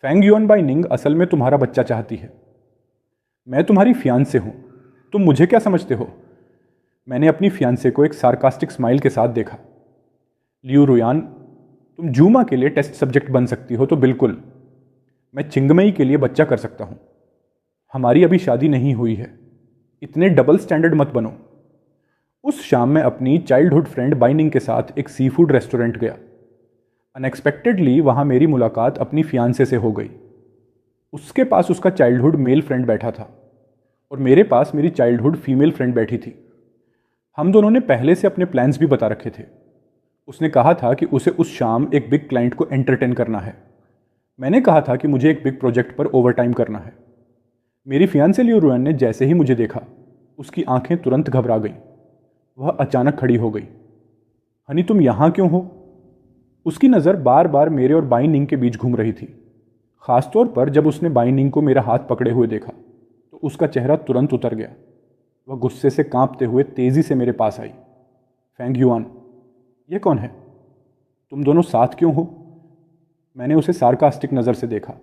Feng yuan बाइनिंग असल में तुम्हारा बच्चा चाहती है। मैं तुम्हारी फियांसे हूं। तुम मुझे क्या समझते हो? मैंने अपनी फियांसे को एक सार्कास्टिक स्माइल के साथ देखा। लियू रुयान, तुम जूमा के लिए टेस्ट सब्जेक्ट बन सकती हो तो बिल्कुल, मैं चिंगमई के लिए बच्चा कर सकता हूं। हमारी अभी शादी नहीं हुई है, इतने डबल स्टैंडर्ड मत बनो। उस शाम मैं अपनी चाइल्डहुड फ्रेंड बाइनिंग के साथ एक सी फूड रेस्टोरेंट गया। अनएक्सपेक्टेडली वहां मेरी मुलाकात अपनी फियांसे से हो गई। उसके पास उसका चाइल्डहुड मेल फ्रेंड बैठा था और मेरे पास मेरी चाइल्डहुड फीमेल फ्रेंड बैठी थी। हम दोनों ने पहले से अपने प्लान्स भी बता रखे थे। उसने कहा था कि उसे उस शाम एक बिग क्लाइंट को एंटरटेन करना है। मैंने कहा था कि मुझे एक बिग प्रोजेक्ट पर ओवरटाइम करना है। मेरी फियांसे लियू रुयान ने जैसे ही मुझे देखा, उसकी आंखें तुरंत घबरा गईं। वह अचानक खड़ी हो गई। हनी, तुम यहाँ क्यों हो? उसकी नज़र बार बार मेरे और बाइनिंग के बीच घूम रही थी। खासतौर पर जब उसने बाइनिंग को मेरा हाथ पकड़े हुए देखा तो उसका चेहरा तुरंत उतर गया। वह गुस्से से कांपते हुए तेजी से मेरे पास आई। फेंग युआन, ये कौन है? तुम दोनों साथ क्यों हो? मैंने उसे सार्कास्टिक नज़र से देखा।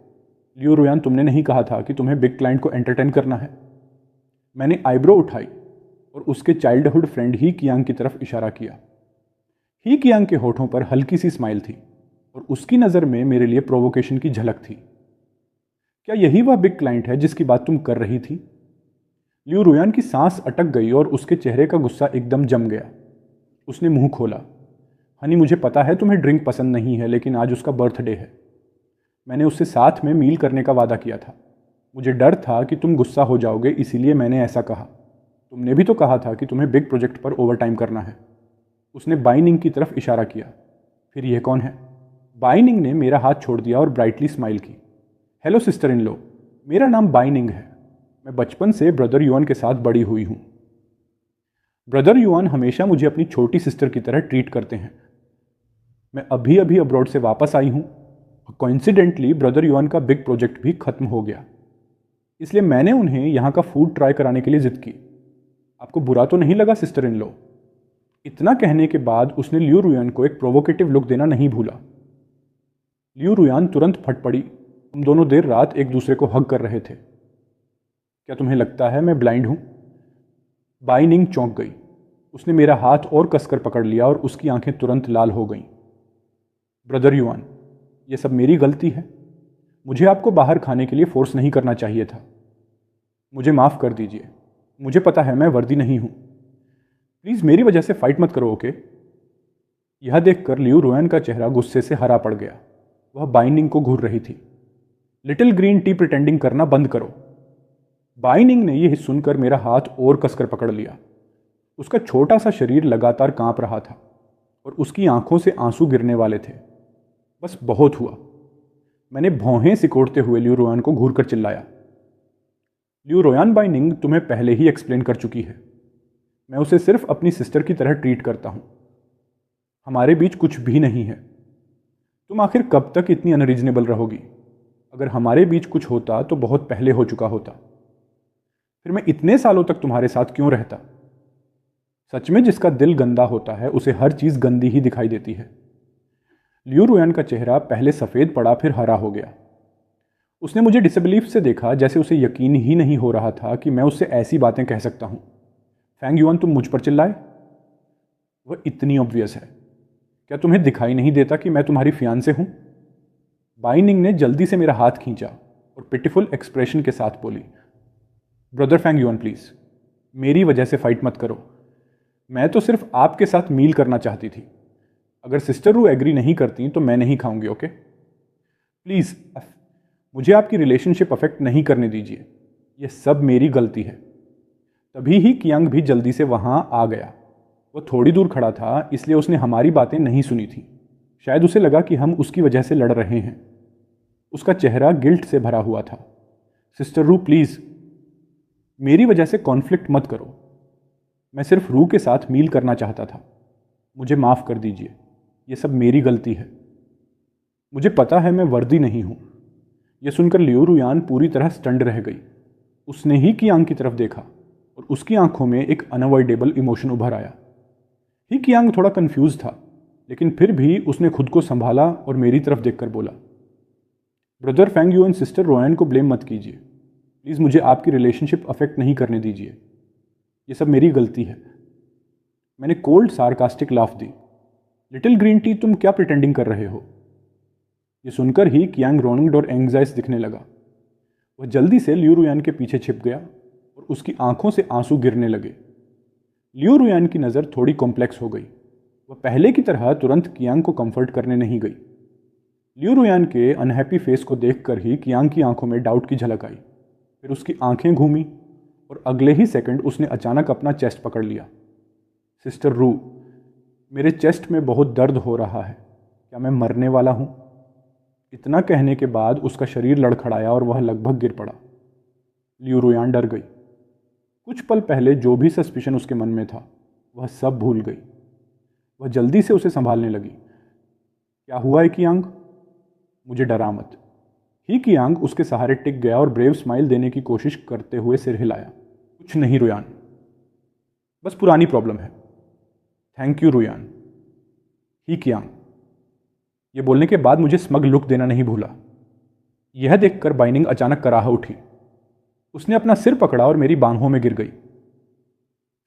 लियू रुयान, तुमने नहीं कहा था कि तुम्हें बिग क्लाइंट को एंटरटेन करना है? मैंने आईब्रो उठाई और उसके चाइल्डहुड फ्रेंड ही कियांग की तरफ इशारा किया। ही कियांग के होठों पर हल्की सी स्माइल थी और उसकी नज़र में मेरे लिए प्रोवोकेशन की झलक थी। क्या यही वह बिग क्लाइंट है जिसकी बात तुम कर रही थी? लियू रुयान की सांस अटक गई और उसके चेहरे का गुस्सा एकदम जम गया। उसने मुंह खोला। हनी, मुझे पता है तुम्हें ड्रिंक पसंद नहीं है, लेकिन आज उसका बर्थडे है। मैंने उससे साथ में मील करने का वादा किया था। मुझे डर था कि तुम गुस्सा हो जाओगे, इसीलिए मैंने ऐसा कहा। तुमने भी तो कहा था कि तुम्हें बिग प्रोजेक्ट पर ओवरटाइम करना है। उसने बाइनिंग की तरफ इशारा किया। फिर यह कौन है? बाइनिंग ने मेरा हाथ छोड़ दिया और ब्राइटली स्माइल की। हेलो सिस्टर इन लो, मेरा नाम बाइनिंग है। मैं बचपन से ब्रदर युआन के साथ बड़ी हुई हूँ। ब्रदर युआन हमेशा मुझे अपनी छोटी सिस्टर की तरह ट्रीट करते हैं। मैं अभी अभी अब्रॉड से वापस आई हूँ और कोइंसिडेंटली ब्रदर युआन का बिग प्रोजेक्ट भी खत्म हो गया, इसलिए मैंने उन्हें यहाँ का फूड ट्राई कराने के लिए जिद की। आपको बुरा तो नहीं लगा सिस्टर इन लो? इतना कहने के बाद उसने लियू रुयान को एक प्रोवोकेटिव लुक देना नहीं भूला। लियू रुयान तुरंत फट पड़ी। हम दोनों देर रात एक दूसरे को हग कर रहे थे। क्या तुम्हें लगता है मैं ब्लाइंड हूं? बाइनिंग चौंक गई। उसने मेरा हाथ और कसकर पकड़ लिया और उसकी आंखें तुरंत लाल हो गईं। ब्रदर युआन, यह सब मेरी गलती है। मुझे आपको बाहर खाने के लिए फोर्स नहीं करना चाहिए था। मुझे माफ़ कर दीजिए। मुझे पता है मैं वर्दी नहीं हूं। प्लीज़ मेरी वजह से फाइट मत करो, ओके? यह देखकर लियू रुयान का चेहरा गुस्से से हरा पड़ गया। वह बाइनिंग को घूर रही थी। लिटिल ग्रीन टी प्रिटेंडिंग करना बंद करो। बाइनिंग ने यह सुनकर मेरा हाथ और कसकर पकड़ लिया। उसका छोटा सा शरीर लगातार कांप रहा था और उसकी आंखों से आंसू गिरने वाले थे। बस बहुत हुआ। मैंने भौहें सिकोड़ते हुए लियू रुयान को घूर कर चिल्लाया। लियू रुयान, बाइनिंग तुम्हें पहले ही एक्सप्लेन कर चुकी है। मैं उसे सिर्फ अपनी सिस्टर की तरह ट्रीट करता हूं। हमारे बीच कुछ भी नहीं है। तुम आखिर कब तक इतनी अनरीजनेबल रहोगी? अगर हमारे बीच कुछ होता तो बहुत पहले हो चुका होता। फिर मैं इतने सालों तक तुम्हारे साथ क्यों रहता? सच में जिसका दिल गंदा होता है उसे हर चीज गंदी ही दिखाई देती है। लियू रुयान का चेहरा पहले सफेद पड़ा, फिर हरा हो गया। उसने मुझे डिसबिलीफ से देखा, जैसे उसे यकीन ही नहीं हो रहा था कि मैं उससे ऐसी बातें कह सकता हूं। फेंग युआन, तुम मुझ पर चिल्लाए? वह इतनी ऑब्वियस है। क्या तुम्हें दिखाई नहीं देता कि मैं तुम्हारी फियांसे हूं? बाइनिंग ने जल्दी से मेरा हाथ खींचा और पिटिफुल एक्सप्रेशन के साथ बोली, ब्रदर फेंग युआन प्लीज, मेरी वजह से फाइट मत करो। मैं तो सिर्फ आपके साथ मील करना चाहती थी। अगर सिस्टर रू एग्री नहीं करती तो मैं नहीं खाऊंगी, ओके? प्लीज मुझे आपकी रिलेशनशिप अफेक्ट नहीं करने दीजिए। यह सब मेरी गलती है। तभी ही कियांग भी जल्दी से वहां आ गया। वह थोड़ी दूर खड़ा था, इसलिए उसने हमारी बातें नहीं सुनी थी। शायद उसे लगा कि हम उसकी वजह से लड़ रहे हैं। उसका चेहरा गिल्ट से भरा हुआ था। सिस्टर रू प्लीज, मेरी वजह से कॉन्फ्लिक्ट मत करो। मैं सिर्फ रू के साथ मील करना चाहता था। मुझे माफ़ कर दीजिए। यह सब मेरी गलती है। मुझे पता है मैं वर्दी नहीं हूं। यह सुनकर लियू रुयान पूरी तरह स्टंड रह गई। उसने ही कियांग की तरफ देखा और उसकी आंखों में एक अनअवॉइडेबल इमोशन उभर आया। ही कियांग थोड़ा कंफ्यूज था, लेकिन फिर भी उसने खुद को संभाला और मेरी तरफ देखकर बोला, ब्रदर फेंग युआन सिस्टर रोयान को ब्लेम मत कीजिए, प्लीज़ मुझे आपकी रिलेशनशिप अफेक्ट नहीं करने दीजिए, ये सब मेरी गलती है। मैंने कोल्ड सार्कास्टिक लाफ दी। लिटिल ग्रीन टी, तुम क्या प्रिटेंडिंग कर रहे हो? ये सुनकर ही कियांग रोनिंग और एंग्जाइस दिखने लगा। वह जल्दी से लियू रुयान के पीछे छिप गया और उसकी आंखों से आंसू गिरने लगे। लियू रुयान की नज़र थोड़ी कॉम्प्लेक्स हो गई। वह पहले की तरह तुरंत कियांग को कंफर्ट करने नहीं गई। लियू रुयान के अनहैप्पी फेस को देखकर ही कियांग की आंखों में डाउट की झलक आई। फिर उसकी आंखें घूमी और अगले ही सेकंड उसने अचानक अपना चेस्ट पकड़ लिया। सिस्टर रू, मेरे चेस्ट में बहुत दर्द हो रहा है, क्या मैं मरने वाला हूँ? इतना कहने के बाद उसका शरीर लड़खड़ाया और वह लगभग गिर पड़ा। लियू रुयान डर गई। कुछ पल पहले जो भी सस्पिशन उसके मन में था वह सब भूल गई। वह जल्दी से उसे संभालने लगी। क्या हुआ है कियांग? मुझे डरा मत। ही कियांग उसके सहारे टिक गया और ब्रेव स्माइल देने की कोशिश करते हुए सिर हिलाया। कुछ नहीं रुयान, बस पुरानी प्रॉब्लम है। Thank you रुयान। ही कियांग ये बोलने के बाद मुझे स्मग लुक देना नहीं भूला। यह देखकर बाइनिंग अचानक कराह उठी। उसने अपना सिर पकड़ा और मेरी बाहों में गिर गई।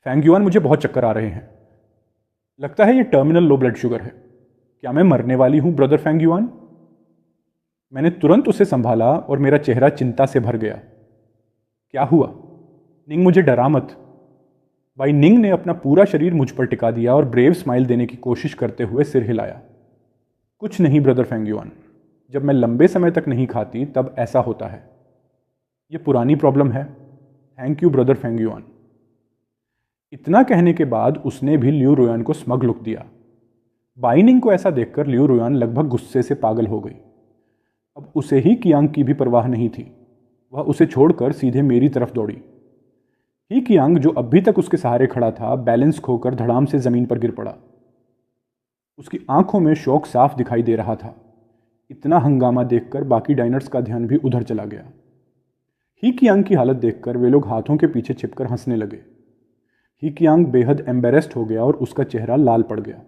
फेंग युआन, मुझे बहुत चक्कर आ रहे हैं, लगता है ये टर्मिनल लो ब्लड शुगर है। क्या मैं मरने वाली हूं ब्रदर फेंग युआन? मैंने तुरंत उसे संभाला और मेरा चेहरा चिंता से भर गया। क्या हुआ? निंग, मुझे डरा मत। भाई निंग ने अपना पूरा शरीर मुझ पर टिका दिया और ब्रेव स्माइल देने की कोशिश करते हुए सिर हिलाया। कुछ नहीं ब्रदर फेंग युआन, जब मैं लंबे समय तक नहीं खाती तब ऐसा होता है। ये पुरानी प्रॉब्लम है। Thank you brother Feng yuan. इतना कहने के बाद उसने भी लियू रुयान को स्मग लुक दिया। बाइनिंग को ऐसा देखकर लियू रुयान लगभग गुस्से से पागल हो गई। अब उसे ही कियांग की भी परवाह नहीं थी। वह उसे छोड़कर सीधे मेरी तरफ दौड़ी। ही कियांग, जो अभी तक उसके सहारे खड़ा था, बैलेंस खोकर धड़ाम से जमीन पर गिर पड़ा। उसकी आंखों में शौक साफ दिखाई दे रहा था। इतना हंगामा देखकर बाकी डाइनर्स का ध्यान भी उधर चला गया। ही कियांग की हालत देखकर वे लोग हाथों के पीछे छिपकर हंसने लगे। ही कियांग बेहद एम्बेरेस्ड हो गया और उसका चेहरा लाल पड़ गया।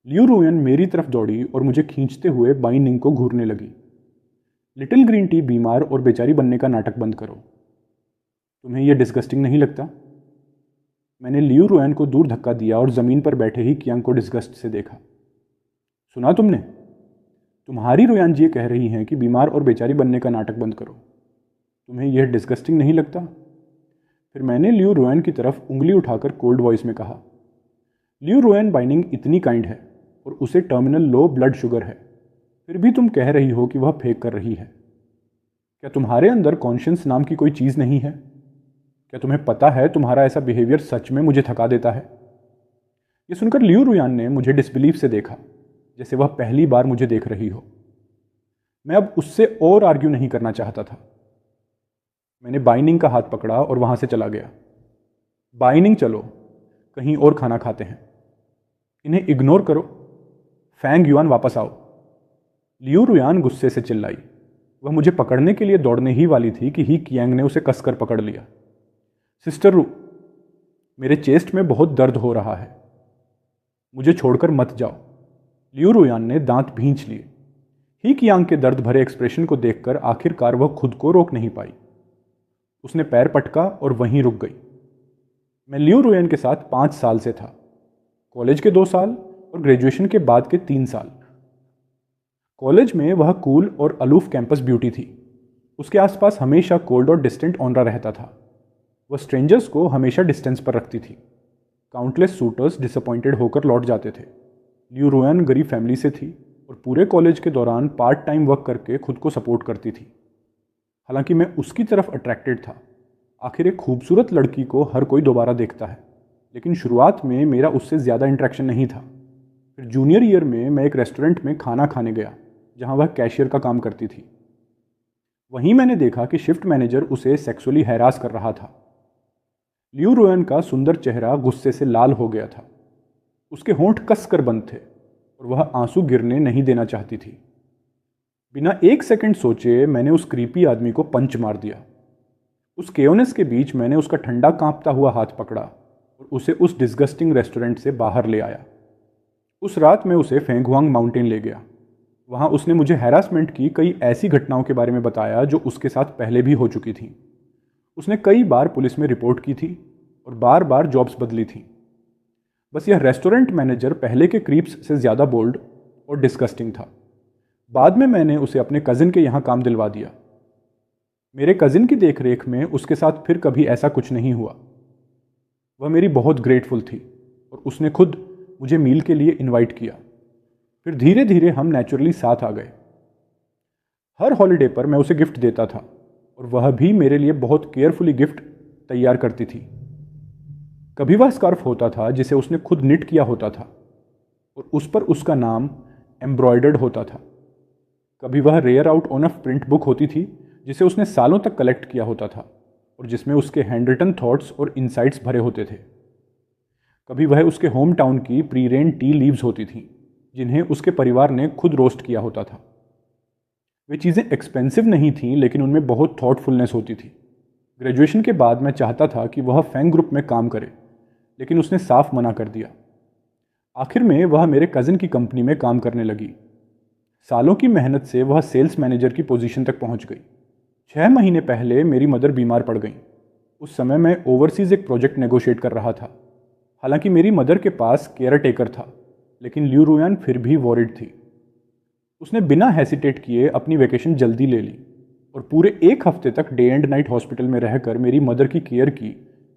लियू रुयान मेरी तरफ दौड़ी और मुझे खींचते हुए बाइनिंग को घूरने लगी। लिटिल ग्रीन टी, बीमार और बेचारी बनने का नाटक बंद करो। तुम्हें यह डिस्गस्टिंग नहीं लगता? मैंने लियू रुयान को दूर धक्का दिया और ज़मीन पर बैठे ही कियांग को डिस्गस्ट से देखा। सुना तुमने? तुम्हारी रुयान जी कह रही हैं कि बीमार और बेचारी बनने का नाटक बंद करो। तुम्हें यह डिस्गस्टिंग नहीं लगता? फिर मैंने लियू रुयान की तरफ उंगली उठाकर कोल्ड वॉइस में कहा, लियू रुयान, बाइनिंग इतनी काइंड है और उसे टर्मिनल लो ब्लड शुगर है, फिर भी तुम कह रही हो कि वह फेक कर रही है। क्या तुम्हारे अंदर कॉन्शियंस नाम की कोई चीज़ नहीं है? क्या तुम्हें पता है तुम्हारा ऐसा बिहेवियर सच में मुझे थका देता है? ये सुनकर लियू रुयान ने मुझे डिसबिलीफ से देखा, जैसे वह पहली बार मुझे देख रही हो। मैं अब उससे और आर्ग्यू नहीं करना चाहता था। मैंने बाइनिंग का हाथ पकड़ा और वहां से चला गया। बाइनिंग, चलो कहीं और खाना खाते हैं। इन्हें इग्नोर करो। फेंग युआन, वापस आओ। लियू रुयान गुस्से से चिल्लाई। वह मुझे पकड़ने के लिए दौड़ने ही वाली थी कि ही कियांग ने उसे कसकर पकड़ लिया। सिस्टर रू, मेरे चेस्ट में बहुत दर्द हो रहा है, मुझे छोड़कर मत जाओ। लियू रुयान ने दांत भींच लिए। ही कियांग के दर्द भरे एक्सप्रेशन को देखकर आखिरकार वह खुद को रोक नहीं पाई। उसने पैर पटका और वहीं रुक गई। मैं लियू रुयान के साथ 5 साल से था, कॉलेज के 2 साल और ग्रेजुएशन के बाद के 3 साल। कॉलेज में वह कूल और अलूफ कैंपस ब्यूटी थी। उसके आसपास हमेशा कोल्ड और डिस्टेंट ऑनरा रहता था। वह स्ट्रेंजर्स को हमेशा डिस्टेंस पर रखती थी। काउंटलेस सूटर्स डिसअपॉइंटेड होकर लौट जाते थे। लियू रुयान गरीब फैमिली से थी और पूरे कॉलेज के दौरान पार्ट टाइम वर्क करके खुद को सपोर्ट करती थी। हालांकि मैं उसकी तरफ अट्रैक्टेड था। आखिर एक खूबसूरत लड़की को हर कोई दोबारा देखता है, लेकिन शुरुआत में मेरा उससे ज़्यादा इंटरेक्शन नहीं था। फिर जूनियर ईयर में मैं एक रेस्टोरेंट में खाना खाने गया जहां वह कैशियर का काम करती थी। वहीं मैंने देखा कि शिफ्ट मैनेजर उसे सेक्सुअली हैरास कर रहा था। लियू रुयान का सुंदर चेहरा गुस्से से लाल हो गया था। उसके होंठ कसकर बंद थे और वह आंसू गिरने नहीं देना चाहती थी। बिना एक सेकंड सोचे मैंने उस क्रीपी आदमी को पंच मार दिया। उस केओनेस के बीच मैंने उसका ठंडा कांपता हुआ हाथ पकड़ा और उसे उस डिस्गस्टिंग रेस्टोरेंट से बाहर ले आया। उस रात मैं उसे फेंगहुआंग माउंटेन ले गया। वहाँ उसने मुझे हैरासमेंट की कई ऐसी घटनाओं के बारे में बताया जो उसके साथ पहले भी हो चुकी थीं। उसने कई बार पुलिस में रिपोर्ट की थी और बार बार जॉब्स बदली थी। बस यह रेस्टोरेंट मैनेजर पहले के क्रीप्स से ज़्यादा बोल्ड और डिस्गस्टिंग था। बाद में मैंने उसे अपने कज़िन के यहाँ काम दिलवा दिया। मेरे कज़िन की देखरेख में उसके साथ फिर कभी ऐसा कुछ नहीं हुआ। वह मेरी बहुत ग्रेटफुल थी और उसने खुद मुझे मील के लिए इनवाइट किया। फिर धीरे धीरे हम नेचुरली साथ आ गए। हर हॉलिडे पर मैं उसे गिफ्ट देता था और वह भी मेरे लिए बहुत केयरफुली गिफ्ट तैयार करती थी। कभी वह स्कार्फ होता था जिसे उसने खुद निट किया होता था और उस पर उसका नाम एम्ब्रॉयडर्ड होता था। कभी वह rare out on of print book होती थी जिसे उसने सालों तक कलेक्ट किया होता था और जिसमें उसके हैंड रिटन थॉट्स और इंसाइट्स भरे होते थे। कभी वह उसके होम टाउन की प्री रेन टी लीव्स होती थीं जिन्हें उसके परिवार ने खुद रोस्ट किया होता था। वे चीज़ें एक्सपेंसिव नहीं थीं लेकिन उनमें बहुत थॉटफुलनेस होती थी। ग्रेजुएशन के बाद मैं चाहता था कि वह फैंग ग्रुप में काम करे, लेकिन उसने साफ मना कर दिया। आखिर में वह मेरे कज़िन की कंपनी में काम करने लगी। सालों की मेहनत से वह सेल्स मैनेजर की पोजीशन तक पहुंच गई। 6 महीने पहले मेरी मदर बीमार पड़ गई। उस समय मैं ओवरसीज़ एक प्रोजेक्ट नेगोशिएट कर रहा था। हालांकि मेरी मदर के पास केयर टेकर था, लेकिन लियू रुयान फिर भी वॉरिड थी। उसने बिना हेसिटेट किए अपनी वेकेशन जल्दी ले ली और पूरे 1 हफ्ते तक डे एंड नाइट हॉस्पिटल में रहकर मेरी मदर की केयर की,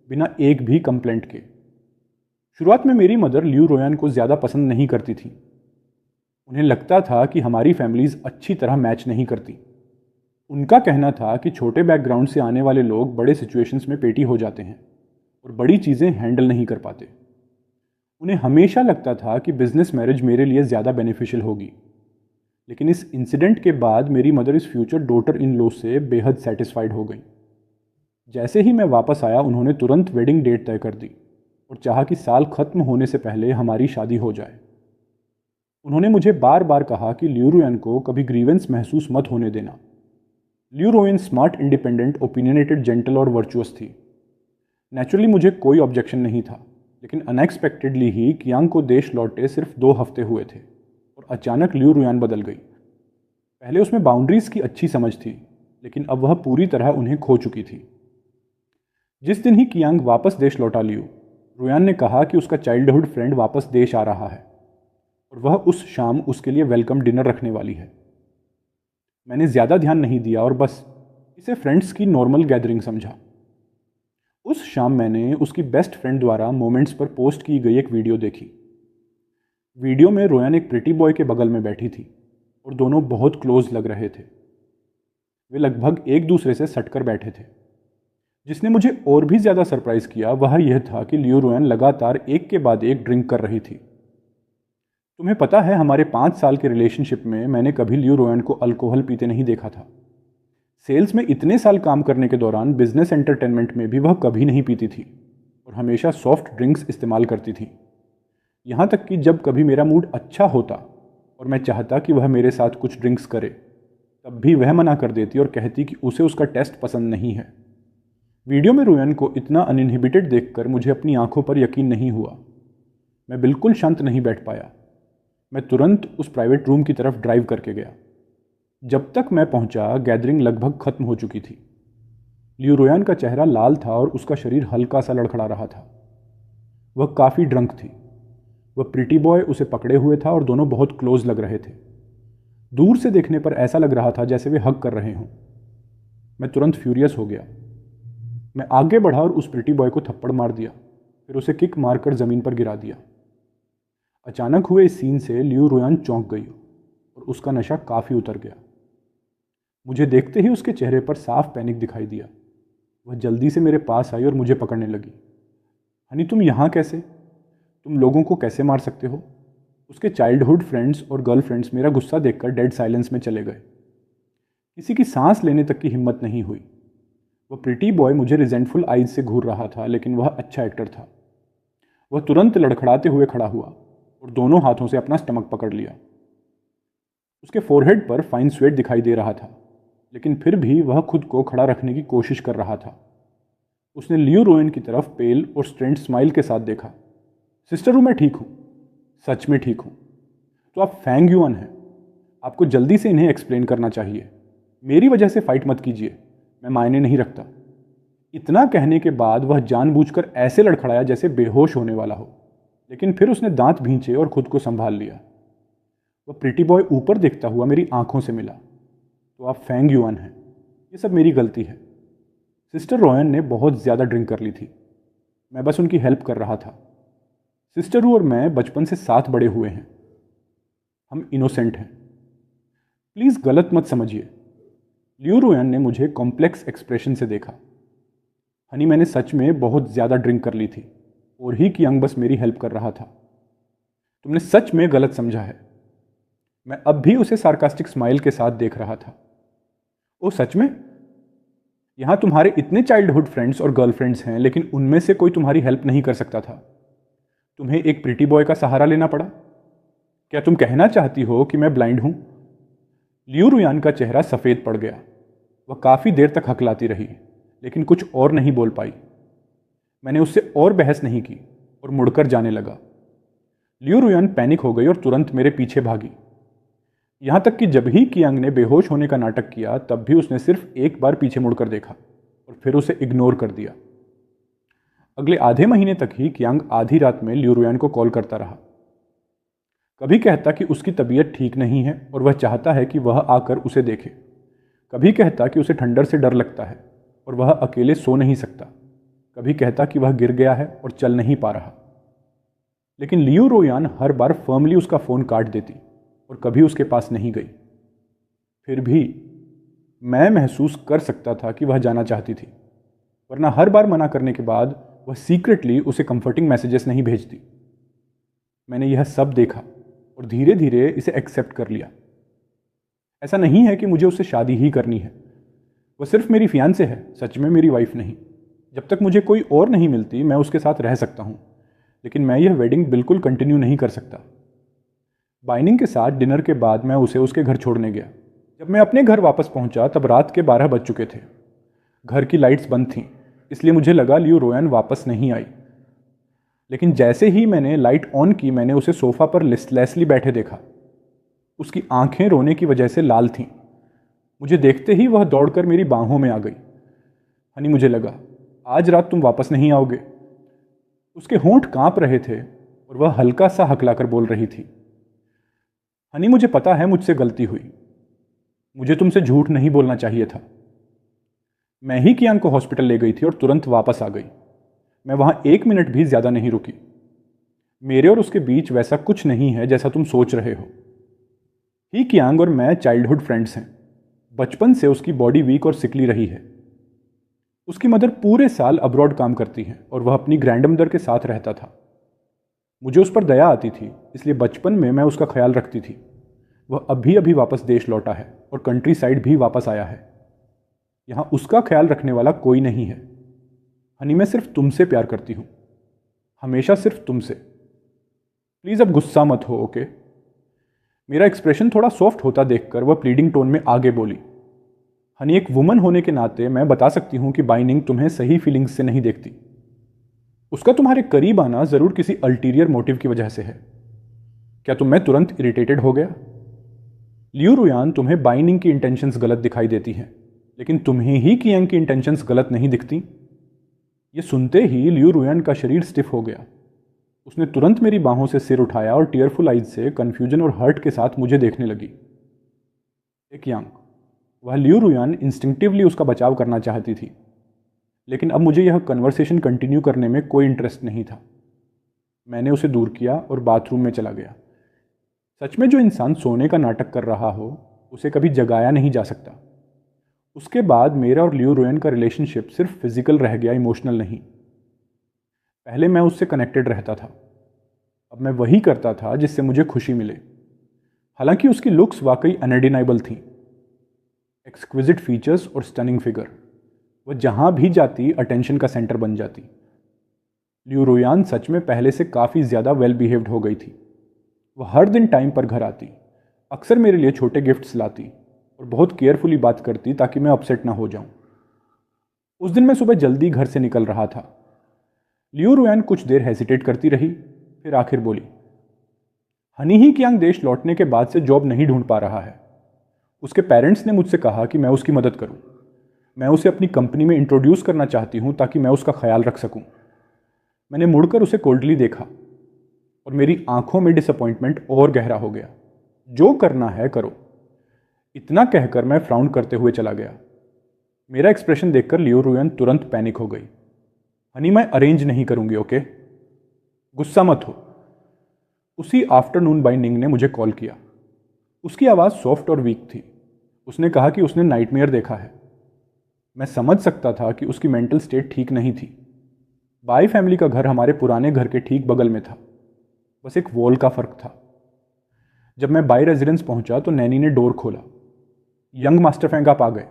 बिना एक भी कंप्लेंट के। शुरुआत में मेरी मदर लियू रोयान को ज़्यादा पसंद नहीं करती थी। उन्हें लगता था कि हमारी फैमिलीज़ अच्छी तरह मैच नहीं करती। उनका कहना था कि छोटे बैकग्राउंड से आने वाले लोग बड़े सिचुएशंस में पेटी हो जाते हैं और बड़ी चीज़ें हैंडल नहीं कर पाते। उन्हें हमेशा लगता था कि बिजनेस मैरिज मेरे लिए ज़्यादा बेनिफिशियल होगी। लेकिन इस इंसिडेंट के बाद मेरी मदर इस फ्यूचर डॉटर इन लॉ से बेहद सेटिस्फाइड हो गई। जैसे ही मैं वापस आया उन्होंने तुरंत वेडिंग डेट तय कर दी और चाहा कि साल खत्म होने से पहले हमारी शादी हो जाए। उन्होंने मुझे बार बार कहा कि लियू रुयान को कभी ग्रीवेंस महसूस मत होने देना। Liu Ruyan smart, independent, opinionated, gentle और वर्चुअस थी। नेचुरली मुझे कोई ऑब्जेक्शन नहीं था, लेकिन अनएक्सपेक्टेडली ही कियांग को देश लौटे सिर्फ 2 हफ्ते हुए थे और अचानक लियू रुयान बदल गई। पहले उसमें बाउंड्रीज की अच्छी समझ थी, लेकिन अब वह पूरी तरह उन्हें खो चुकी थी। जिस दिन ही कियांग वापस देश लौटा लियू रुयान ने कहा कि उसका चाइल्डहुड फ्रेंड वापस देश आ रहा है और वह उस शाम उसके लिए वेलकम डिनर रखने वाली है। मैंने ज़्यादा ध्यान नहीं दिया और बस इसे फ्रेंड्स की नॉर्मल गैदरिंग समझा। उस शाम मैंने उसकी बेस्ट फ्रेंड द्वारा मोमेंट्स पर पोस्ट की गई एक वीडियो देखी। वीडियो में रोयान एक प्रिटी बॉय के बगल में बैठी थी और दोनों बहुत क्लोज लग रहे थे। वे लगभग एक दूसरे से सटकर बैठे थे। जिसने मुझे और भी ज़्यादा सरप्राइज किया वह यह था कि लियू रोयान लगातार एक के बाद एक ड्रिंक कर रही थी। तुम्हें पता है, हमारे 5 साल के रिलेशनशिप में मैंने कभी लियू रोयान को अल्कोहल पीते नहीं देखा था। सेल्स में इतने साल काम करने के दौरान बिजनेस एंटरटेनमेंट में भी वह कभी नहीं पीती थी और हमेशा सॉफ्ट ड्रिंक्स इस्तेमाल करती थी। यहाँ तक कि जब कभी मेरा मूड अच्छा होता और मैं चाहता कि वह मेरे साथ कुछ ड्रिंक्स करे, तब भी वह मना कर देती और कहती कि उसे उसका टेस्ट पसंद नहीं है। वीडियो में रोयान को इतना अनइनहिबिटेड देखकर मुझे अपनी आंखों पर यकीन नहीं हुआ। मैं बिल्कुल शांत नहीं बैठ पाया। मैं तुरंत उस प्राइवेट रूम की तरफ ड्राइव करके गया। जब तक मैं पहुंचा, गैदरिंग लगभग खत्म हो चुकी थी। लियू रोयान का चेहरा लाल था और उसका शरीर हल्का सा लड़खड़ा रहा था। वह काफ़ी ड्रंक थी। वह प्रिटी बॉय उसे पकड़े हुए था और दोनों बहुत क्लोज लग रहे थे। दूर से देखने पर ऐसा लग रहा था जैसे वे हग कर रहे हों। मैं तुरंत फ्यूरियस हो गया। मैं आगे बढ़ा और उस प्रिटी बॉय को थप्पड़ मार दिया, फिर उसे किक मारकर ज़मीन पर गिरा दिया। अचानक हुए इस सीन से लियू रोयान चौंक गई और उसका नशा काफ़ी उतर गया। मुझे देखते ही उसके चेहरे पर साफ पैनिक दिखाई दिया। वह जल्दी से मेरे पास आई और मुझे पकड़ने लगी। हनी, तुम यहाँ कैसे? तुम लोगों को कैसे मार सकते हो? उसके चाइल्डहुड फ्रेंड्स और गर्लफ्रेंड्स मेरा गुस्सा देखकर डेड साइलेंस में चले गए। किसी की सांस लेने तक की हिम्मत नहीं हुई। वह प्रिटी बॉय मुझे रिजेंटफुल आइज से घूर रहा था, लेकिन वह अच्छा एक्टर था। वह तुरंत लड़खड़ाते हुए खड़ा हुआ और दोनों हाथों से अपना स्टमक पकड़ लिया। उसके फोरहेड पर फाइन स्वेट दिखाई दे रहा था, लेकिन फिर भी वह खुद को खड़ा रखने की कोशिश कर रहा था। उसने लियू रोयान की तरफ पेल और स्ट्रेंट स्माइल के साथ देखा। सिस्टर हूँ, मैं ठीक हूँ, सच में ठीक हूँ। तो आप फैंग युआन हैं। आपको जल्दी से इन्हें एक्सप्लेन करना चाहिए। मेरी वजह से फाइट मत कीजिए, मैं मायने नहीं रखता। इतना कहने के बाद वह जानबूझकर ऐसे लड़खड़ाया जैसे बेहोश होने वाला हो, लेकिन फिर उसने दांत भींचे और खुद को संभाल लिया। वह प्रिटी बॉय ऊपर देखता हुआ मेरी आंखों से मिला। तो आप फेंग युआन हैं, ये सब मेरी गलती है। सिस्टर रोयन ने बहुत ज़्यादा ड्रिंक कर ली थी, मैं बस उनकी हेल्प कर रहा था। सिस्टर रू और मैं बचपन से साथ बड़े हुए हैं, हम इनोसेंट हैं। प्लीज़ गलत मत समझिए। लियू रोयन ने मुझे कॉम्प्लेक्स एक्सप्रेशन से देखा। हनी, मैंने सच में बहुत ज़्यादा ड्रिंक कर ली थी और ही कियांग बस मेरी हेल्प कर रहा था। तुमने सच में गलत समझा है। मैं अब भी उसे सार्कास्टिक स्माइल के साथ देख रहा था। ओ सच में? यहाँ तुम्हारे इतने चाइल्डहुड फ्रेंड्स और गर्लफ्रेंड्स हैं, लेकिन उनमें से कोई तुम्हारी हेल्प नहीं कर सकता था। तुम्हें एक प्रिटी बॉय का सहारा लेना पड़ा। क्या तुम कहना चाहती हो कि मैं ब्लाइंड हूं? लियू रुयान का चेहरा सफ़ेद पड़ गया। वह काफ़ी देर तक हकलाती रही, लेकिन कुछ और नहीं बोल पाई। मैंने उससे और बहस नहीं की और मुड़कर जाने लगा। लियू रुयान पैनिक हो गई और तुरंत मेरे पीछे भागी। यहाँ तक कि जब ही कियांग ने बेहोश होने का नाटक किया, तब भी उसने सिर्फ एक बार पीछे मुड़कर देखा और फिर उसे इग्नोर कर दिया। अगले आधे महीने तक ही कियांग आधी रात में लियू रुयान को कॉल करता रहा। कभी कहता कि उसकी तबीयत ठीक नहीं है और वह चाहता है कि वह आकर उसे देखे। कभी कहता कि उसे ठंडर से डर लगता है और वह अकेले सो नहीं सकता। कभी कहता कि वह गिर गया है और चल नहीं पा रहा। लेकिन लियू रोयान हर बार फर्मली उसका फ़ोन काट देती और कभी उसके पास नहीं गई। फिर भी मैं महसूस कर सकता था कि वह जाना चाहती थी, वरना हर बार मना करने के बाद वह सीक्रेटली उसे कंफर्टिंग मैसेजेस नहीं भेजती। मैंने यह सब देखा और धीरे धीरे इसे एक्सेप्ट कर लिया। ऐसा नहीं है कि मुझे उससे शादी ही करनी है। वह सिर्फ मेरी फियांसे है, सच में मेरी वाइफ नहीं। जब तक मुझे कोई और नहीं मिलती, मैं उसके साथ रह सकता हूँ, लेकिन मैं यह वेडिंग बिल्कुल कंटिन्यू नहीं कर सकता। बाइनिंग के साथ डिनर के बाद मैं उसे उसके घर छोड़ने गया। जब मैं अपने घर वापस पहुंचा तब रात के 12 बज चुके थे। घर की लाइट्स बंद थीं, इसलिए मुझे लगा लियू रोयन वापस नहीं आई। लेकिन जैसे ही मैंने लाइट ऑन की, मैंने उसे सोफा पर लिस्टलेसली बैठे देखा। उसकी आंखें रोने की वजह से लाल थीं। मुझे देखते ही वह दौड़कर मेरी बाहों में आ गई। हनी, मुझे लगा आज रात तुम वापस नहीं आओगे। उसके होंठ कांप रहे थे और वह हल्का सा हकलाकर बोल रही थी, हनी मुझे पता है मुझसे गलती हुई। मुझे तुमसे झूठ नहीं बोलना चाहिए था। मैं ही कियांग को हॉस्पिटल ले गई थी और तुरंत वापस आ गई। मैं वहां 1 मिनट भी ज्यादा नहीं रुकी। मेरे और उसके बीच वैसा कुछ नहीं है जैसा तुम सोच रहे हो। ही कियांग और मैं चाइल्डहुड फ्रेंड्स हैं। बचपन से उसकी बॉडी वीक और सिकली रही है। उसकी मदर पूरे साल अब्रॉड काम करती है और वह अपनी ग्रैंडमदर के साथ रहता था। मुझे उस पर दया आती थी, इसलिए बचपन में मैं उसका ख्याल रखती थी। वह अभी अभी वापस देश लौटा है और कंट्री साइड भी वापस आया है। यहाँ उसका ख्याल रखने वाला कोई नहीं है। हनी, मैं सिर्फ तुमसे प्यार करती हूँ, हमेशा सिर्फ तुमसे। प्लीज़ अब गुस्सा मत हो, ओके? मेरा एक्सप्रेशन थोड़ा सॉफ्ट होता देखकर वह प्लीडिंग टोन में आगे बोली, हनी, एक वुमन होने के नाते मैं बता सकती हूँ कि बाइनिंग तुम्हें सही फीलिंग्स से नहीं देखती। उसका तुम्हारे करीब आना ज़रूर किसी अल्टीरियर मोटिव की वजह से है। क्या तुम्हें तुरंत इरिटेटेड हो गया? लियू रुयान, तुम्हें बाइनिंग की इंटेंशंस गलत दिखाई देती हैं, लेकिन तुम्हें ही कियांग की इंटेंशंस गलत नहीं दिखती। ये सुनते ही लियू रुयान का शरीर स्टिफ हो गया। उसने तुरंत मेरी बाहों से सिर उठाया और टीयरफुल आइज से कन्फ्यूजन और हर्ट के साथ मुझे देखने लगी। कियांग, वह लियू रुयान इंस्टिंक्टिवली उसका बचाव करना चाहती थी, लेकिन अब मुझे यह कन्वर्सेशन कंटिन्यू करने में कोई इंटरेस्ट नहीं था। मैंने उसे दूर किया और बाथरूम में चला गया। सच में जो इंसान सोने का नाटक कर रहा हो, उसे कभी जगाया नहीं जा सकता। उसके बाद मेरा और लियू रोयन का रिलेशनशिप सिर्फ फिजिकल रह गया, इमोशनल नहीं। पहले मैं उससे कनेक्टेड रहता था, अब मैं वही करता था जिससे मुझे खुशी मिले। हालांकि उसकी लुक्स वाकई अनडिनाइबल थी। एक्सक्विजिट फीचर्स और स्टनिंग फिगर। वह जहाँ भी जाती अटेंशन का सेंटर बन जाती। लियू रोयान सच में पहले से काफ़ी ज़्यादा वेल बिहेव्ड हो गई थी। वह हर दिन टाइम पर घर आती, अक्सर मेरे लिए छोटे गिफ्ट्स लाती और बहुत केयरफुली बात करती ताकि मैं अपसेट ना हो जाऊं। उस दिन मैं सुबह जल्दी घर से निकल रहा था। लियू रोयान कुछ देर हेजिटेट करती रही, फिर आखिर बोली, हनी ही कियांग देश लौटने के बाद से जॉब नहीं ढूंढ पा रहा है। उसके पेरेंट्स ने मुझसे कहा कि मैं उसकी मदद करूं। मैं उसे अपनी कंपनी में इंट्रोड्यूस करना चाहती हूं ताकि मैं उसका ख्याल रख सकूं। मैंने मुड़कर उसे कोल्डली देखा और मेरी आंखों में डिसअपॉइंटमेंट और गहरा हो गया। जो करना है करो, इतना कहकर मैं फ्राउन करते हुए चला गया। मेरा एक्सप्रेशन देखकर लियो रुयन तुरंत पैनिक हो गई। हनी, मैं अरेंज नहीं करूंगी, ओके? गुस्सा मत हो। उसी आफ्टरनून बाइनिंग ने मुझे कॉल किया। उसकी आवाज़ सॉफ्ट और वीक थी। उसने कहा कि उसने नाइटमेयर देखा है। मैं समझ सकता था कि उसकी मेंटल स्टेट ठीक नहीं थी। बाई फैमिली का घर हमारे पुराने घर के ठीक बगल में था, बस एक वॉल का फ़र्क था। जब मैं बाई रेजिडेंस पहुंचा तो नैनी ने डोर खोला। यंग मास्टर फैंग, आप आ गए।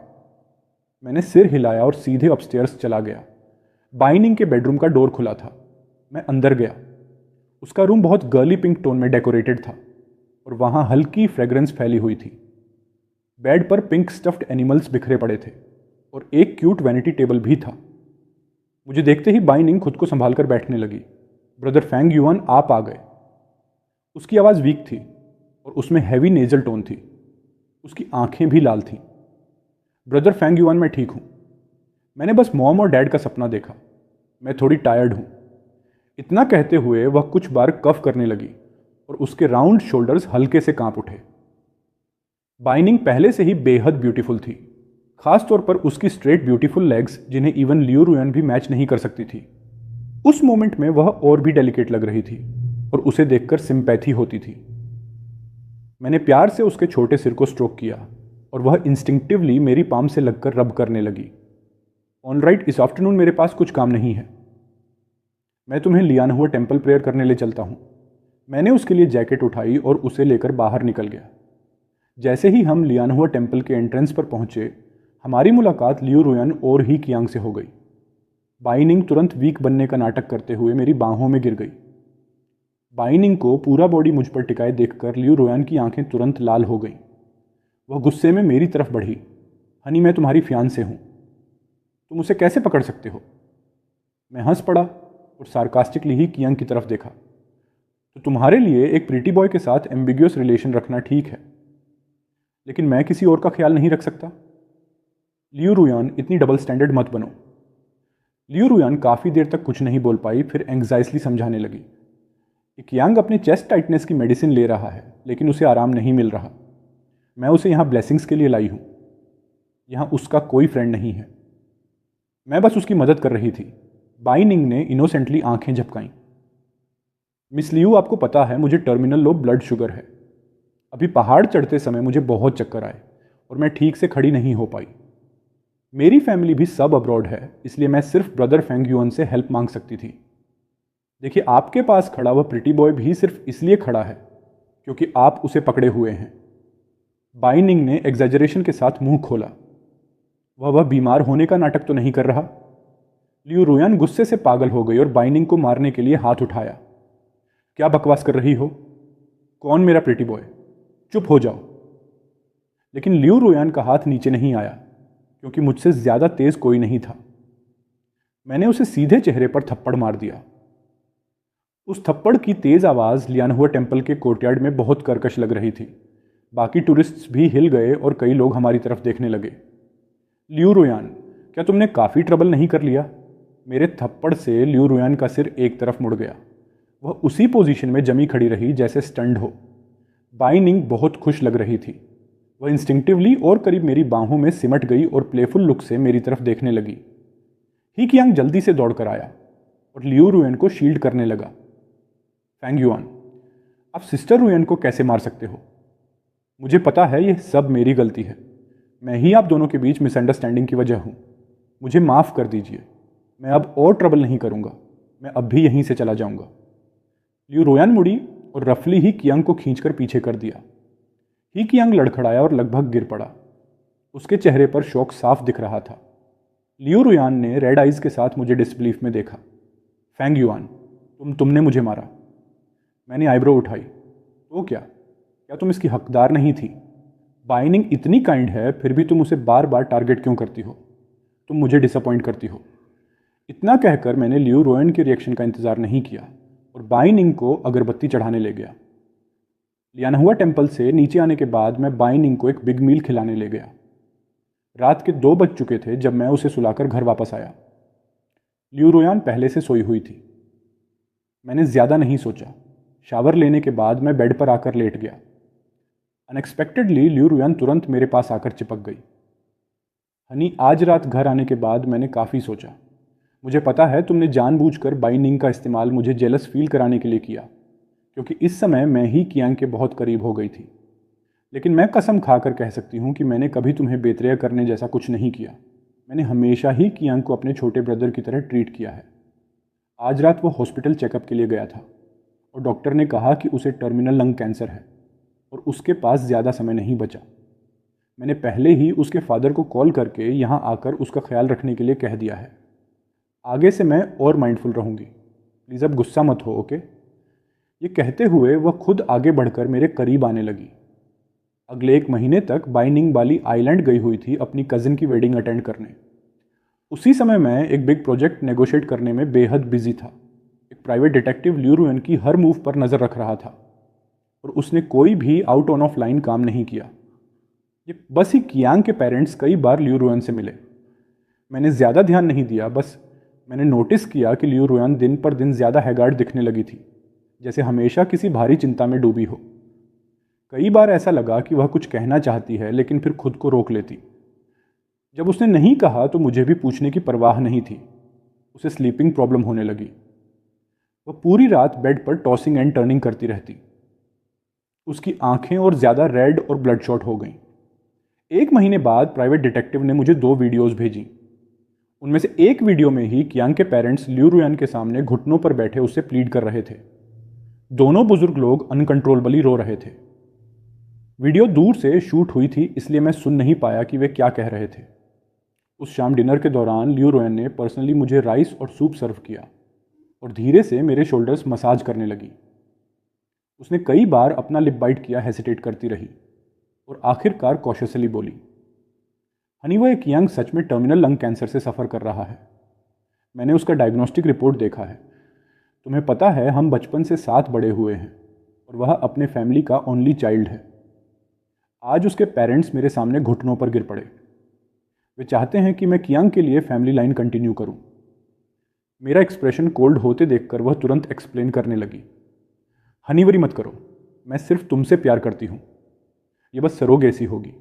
मैंने सिर हिलाया और सीधे अपस्टेयर्स चला गया। बाइनिंग के बेडरूम का डोर खुला था। मैं अंदर गया। उसका रूम बहुत गर्ली पिंक टोन में डेकोरेटेड था और वहाँ हल्की फ्रेग्रेंस फैली हुई थी। बेड पर पिंक स्टफ्ड एनिमल्स बिखरे पड़े थे और एक क्यूट वैनिटी टेबल भी था। मुझे देखते ही बाइनिंग खुद को संभाल कर बैठने लगी। ब्रदर फैंग युआन, आप आ गए। उसकी आवाज़ वीक थी और उसमें हैवी नेजल टोन थी। उसकी आंखें भी लाल थीं। ब्रदर फैंग युआन, मैं ठीक हूँ। मैंने बस मॉम और डैड का सपना देखा। मैं थोड़ी टायर्ड हूँ। इतना कहते हुए वह कुछ बार कफ करने लगी और उसके राउंड शोल्डर्स हल्के से कांप उठे। बाइनिंग पहले से ही बेहद ब्यूटीफुल थी, खासतौर पर उसकी स्ट्रेट ब्यूटीफुल लेग्स, जिन्हें इवन लियो रुयन भी मैच नहीं कर सकती थी। उस मोमेंट में वह और भी डेलिकेट लग रही थी और उसे देखकर सिंपैथी होती थी। मैंने प्यार से उसके छोटे सिर को स्ट्रोक किया और वह इंस्टिंक्टिवली मेरी पाम से लगकर रब करने लगी। ऑलराइट, इस आफ्टरनून मेरे पास कुछ काम नहीं है। मैं तुम्हें लियानहुआ टेम्पल प्रेयर करने ले चलता हूँ। मैंने उसके लिए जैकेट उठाई और उसे लेकर बाहर निकल गया। जैसे ही हम लियानहुआ टेम्पल के एंट्रेंस पर पहुंचे, हमारी मुलाकात लियो रुयन और ही कियांग से हो गई। बाइनिंग तुरंत वीक बनने का नाटक करते हुए मेरी बाहों में गिर गई। बाइनिंग को पूरा बॉडी मुझ पर टिकाए देखकर लियो रुयन की आंखें तुरंत लाल हो गईं। वह गुस्से में मेरी तरफ बढ़ी। हनी, मैं तुम्हारी फियांसे हूँ, तुम उसे कैसे पकड़ सकते हो? मैं हंस पड़ा और सार्कास्टिकली ही कियांग की तरफ देखा। तो तुम्हारे लिए एक प्रीटी बॉय के साथ एम्बिग्यूअस रिलेशन रखना ठीक है, लेकिन मैं किसी और का ख्याल नहीं रख सकता। लियो रुयन, इतनी डबल स्टैंडर्ड मत बनो। लियो रुयन काफ़ी देर तक कुछ नहीं बोल पाई, फिर एंग्जाइटली समझाने लगी। कियांग अपने चेस्ट टाइटनेस की मेडिसिन ले रहा है, लेकिन उसे आराम नहीं मिल रहा। मैं उसे यहाँ ब्लेसिंग्स के लिए लाई हूँ। यहाँ उसका कोई फ्रेंड नहीं है। मैं बस उसकी मदद कर रही थी। बाइनिंग ने इनोसेंटली आंखें झपकाईं। मिस लियू, आपको पता है मुझे टर्मिनल लो ब्लड शुगर है। अभी पहाड़ चढ़ते समय मुझे बहुत चक्कर आए और मैं ठीक से खड़ी नहीं हो पाई। मेरी फैमिली भी सब अब्रॉड है, इसलिए मैं सिर्फ ब्रदर फेंग युआन से हेल्प मांग सकती थी। देखिए, आपके पास खड़ा वह प्रिटी बॉय भी सिर्फ इसलिए खड़ा है क्योंकि आप उसे पकड़े हुए हैं। बाइनिंग ने एग्जैजरेशन के साथ मुंह खोला। वह बीमार होने का नाटक तो नहीं कर रहा। लियो रुयन गुस्से से पागल हो गई और बाइनिंग को मारने के लिए हाथ उठाया। क्या बकवास कर रही हो? कौन मेरा प्रिटी बॉय? चुप हो जाओ। लेकिन लियो रुयन का हाथ नीचे नहीं आया क्योंकि मुझसे ज्यादा तेज कोई नहीं था। मैंने उसे सीधे चेहरे पर थप्पड़ मार दिया। उस थप्पड़ की तेज आवाज लियानहुआ टेम्पल के कोर्टयार्ड में बहुत कर्कश लग रही थी। बाकी टूरिस्ट्स भी हिल गए और कई लोग हमारी तरफ देखने लगे। लियो रुयन, क्या तुमने काफ़ी ट्रबल नहीं कर लिया? मेरे थप्पड़ से लियो रुयन का सिर एक तरफ मुड़ गया। वह उसी पोजीशन में जमी खड़ी रही जैसे स्टंड हो। बाइनिंग बहुत खुश लग रही थी। वह इंस्टिंक्टिवली और करीब मेरी बाहों में सिमट गई और प्लेफुल लुक से मेरी तरफ देखने लगी। ही कियांग जल्दी से दौड़कर आया और लियो रुयन को शील्ड करने लगा। फैंग युआन, आप सिस्टर रुयन को कैसे मार सकते हो? मुझे पता है यह सब मेरी गलती है। मैं ही आप दोनों के बीच मिसअंडरस्टैंडिंग की वजह हूँ। मुझे माफ़ कर दीजिए। मैं अब और ट्रबल नहीं करूँगा। मैं अब भी यहीं से चला जाऊँगा। लियो रुयन मुड़ी और रफली ही कियांग को खींचकर पीछे कर दिया। ही कियांग लड़खड़ाया और लगभग गिर पड़ा। उसके चेहरे पर शौक साफ दिख रहा था। लियो रुयन ने रेड आइज के साथ मुझे डिसबिलीफ में देखा। फैंग युआन, तुमने मुझे मारा। मैंने आईब्रो उठाई। तो क्या तुम इसकी हकदार नहीं थी? बाइनिंग इतनी काइंड है, फिर भी तुम उसे बार बार टारगेट क्यों करती हो? तुम मुझे डिसअपॉइंट करती हो। इतना कहकर मैंने लियो रुयन के रिएक्शन का इंतजार नहीं किया और बाइनिंग को अगरबत्ती चढ़ाने ले गया। लियानहुआ टेम्पल से नीचे आने के बाद मैं बाइनिंग को एक बिग मील खिलाने ले गया। रात के 2 बज चुके थे जब मैं उसे सुलाकर घर वापस आया। लियू रुयान पहले से सोई हुई थी। मैंने ज़्यादा नहीं सोचा। शावर लेने के बाद मैं बेड पर आकर लेट गया। अनएक्सपेक्टेडली लियू रुयान तुरंत मेरे पास आकर चिपक गई। हनी, आज रात घर आने के बाद मैंने काफ़ी सोचा। मुझे पता है तुमने जानबूझकर बाइनिंग का इस्तेमाल मुझे जेलस फील कराने के लिए किया, क्योंकि इस समय मैं ही कियांग के बहुत करीब हो गई थी। लेकिन मैं कसम खाकर कह सकती हूँ कि मैंने कभी तुम्हें बेतरिया करने जैसा कुछ नहीं किया। मैंने हमेशा ही कियांग को अपने छोटे ब्रदर की तरह ट्रीट किया है। आज रात वो हॉस्पिटल चेकअप के लिए गया था और डॉक्टर ने कहा कि उसे टर्मिनल लंग कैंसर है और उसके पास ज़्यादा समय नहीं बचा। मैंने पहले ही उसके फादर को कॉल करके यहाँ आकर उसका ख्याल रखने के लिए कह दिया है। आगे से मैं और माइंडफुल रहूँगी। प्लीज़ अब गुस्सा मत हो, ओके? ये कहते हुए वह खुद आगे बढ़कर मेरे करीब आने लगी। अगले 1 महीने तक बाइनिंग बाली आइलैंड गई हुई थी अपनी कज़न की वेडिंग अटेंड करने। उसी समय मैं एक बिग प्रोजेक्ट नेगोशिएट करने में बेहद बिजी था। एक प्राइवेट डिटेक्टिव लियू रुयन की हर मूव पर नज़र रख रहा था और उसने कोई भी आउट ऑन ऑफ लाइन काम नहीं किया। ये बस ही कियांग के पेरेंट्स कई बार लियू रुयन से मिले। मैंने ज़्यादा ध्यान नहीं दिया, बस मैंने नोटिस किया कि लियू रुयन दिन पर दिन ज़्यादा हैगार्ड दिखने लगी थी, जैसे हमेशा किसी भारी चिंता में डूबी हो। कई बार ऐसा लगा कि वह कुछ कहना चाहती है लेकिन फिर खुद को रोक लेती। जब उसने नहीं कहा तो मुझे भी पूछने की परवाह नहीं थी। उसे स्लीपिंग प्रॉब्लम होने लगी। वह पूरी रात बेड पर टॉसिंग एंड टर्निंग करती रहती। उसकी आंखें और ज़्यादा रेड और ब्लडशॉट हो गईं। 1 महीने बाद प्राइवेट डिटेक्टिव ने मुझे 2 वीडियोज़ भेजी। उनमें से एक वीडियो में ही कियांग के पेरेंट्स लियू रुयन के सामने घुटनों पर बैठे उससे प्लीड कर रहे थे। दोनों बुजुर्ग लोग अनकंट्रोलेबली रो रहे थे। वीडियो दूर से शूट हुई थी, इसलिए मैं सुन नहीं पाया कि वे क्या कह रहे थे। उस शाम डिनर के दौरान लियू रुयन ने पर्सनली मुझे राइस और सूप सर्व किया और धीरे से मेरे शोल्डर्स मसाज करने लगी। उसने कई बार अपना लिप बाइट किया, हेसिटेट करती रही और आखिरकार कॉशियसली बोली, हनी, वह कियांग सच में टर्मिनल लंग कैंसर से सफ़र कर रहा है। मैंने उसका डायग्नोस्टिक रिपोर्ट देखा है। तुम्हें पता है हम बचपन से साथ बड़े हुए हैं और वह अपने फैमिली का ओनली चाइल्ड है। आज उसके पेरेंट्स मेरे सामने घुटनों पर गिर पड़े। वे चाहते हैं कि मैं कियांग के लिए फैमिली लाइन कंटिन्यू करूं। मेरा एक्सप्रेशन कोल्ड होते देखकर वह तुरंत एक्सप्लेन करने लगी, हनी, वरी मत करो, मैं सिर्फ तुमसे प्यार करती हूं। यह बस सरोगेसी होगी।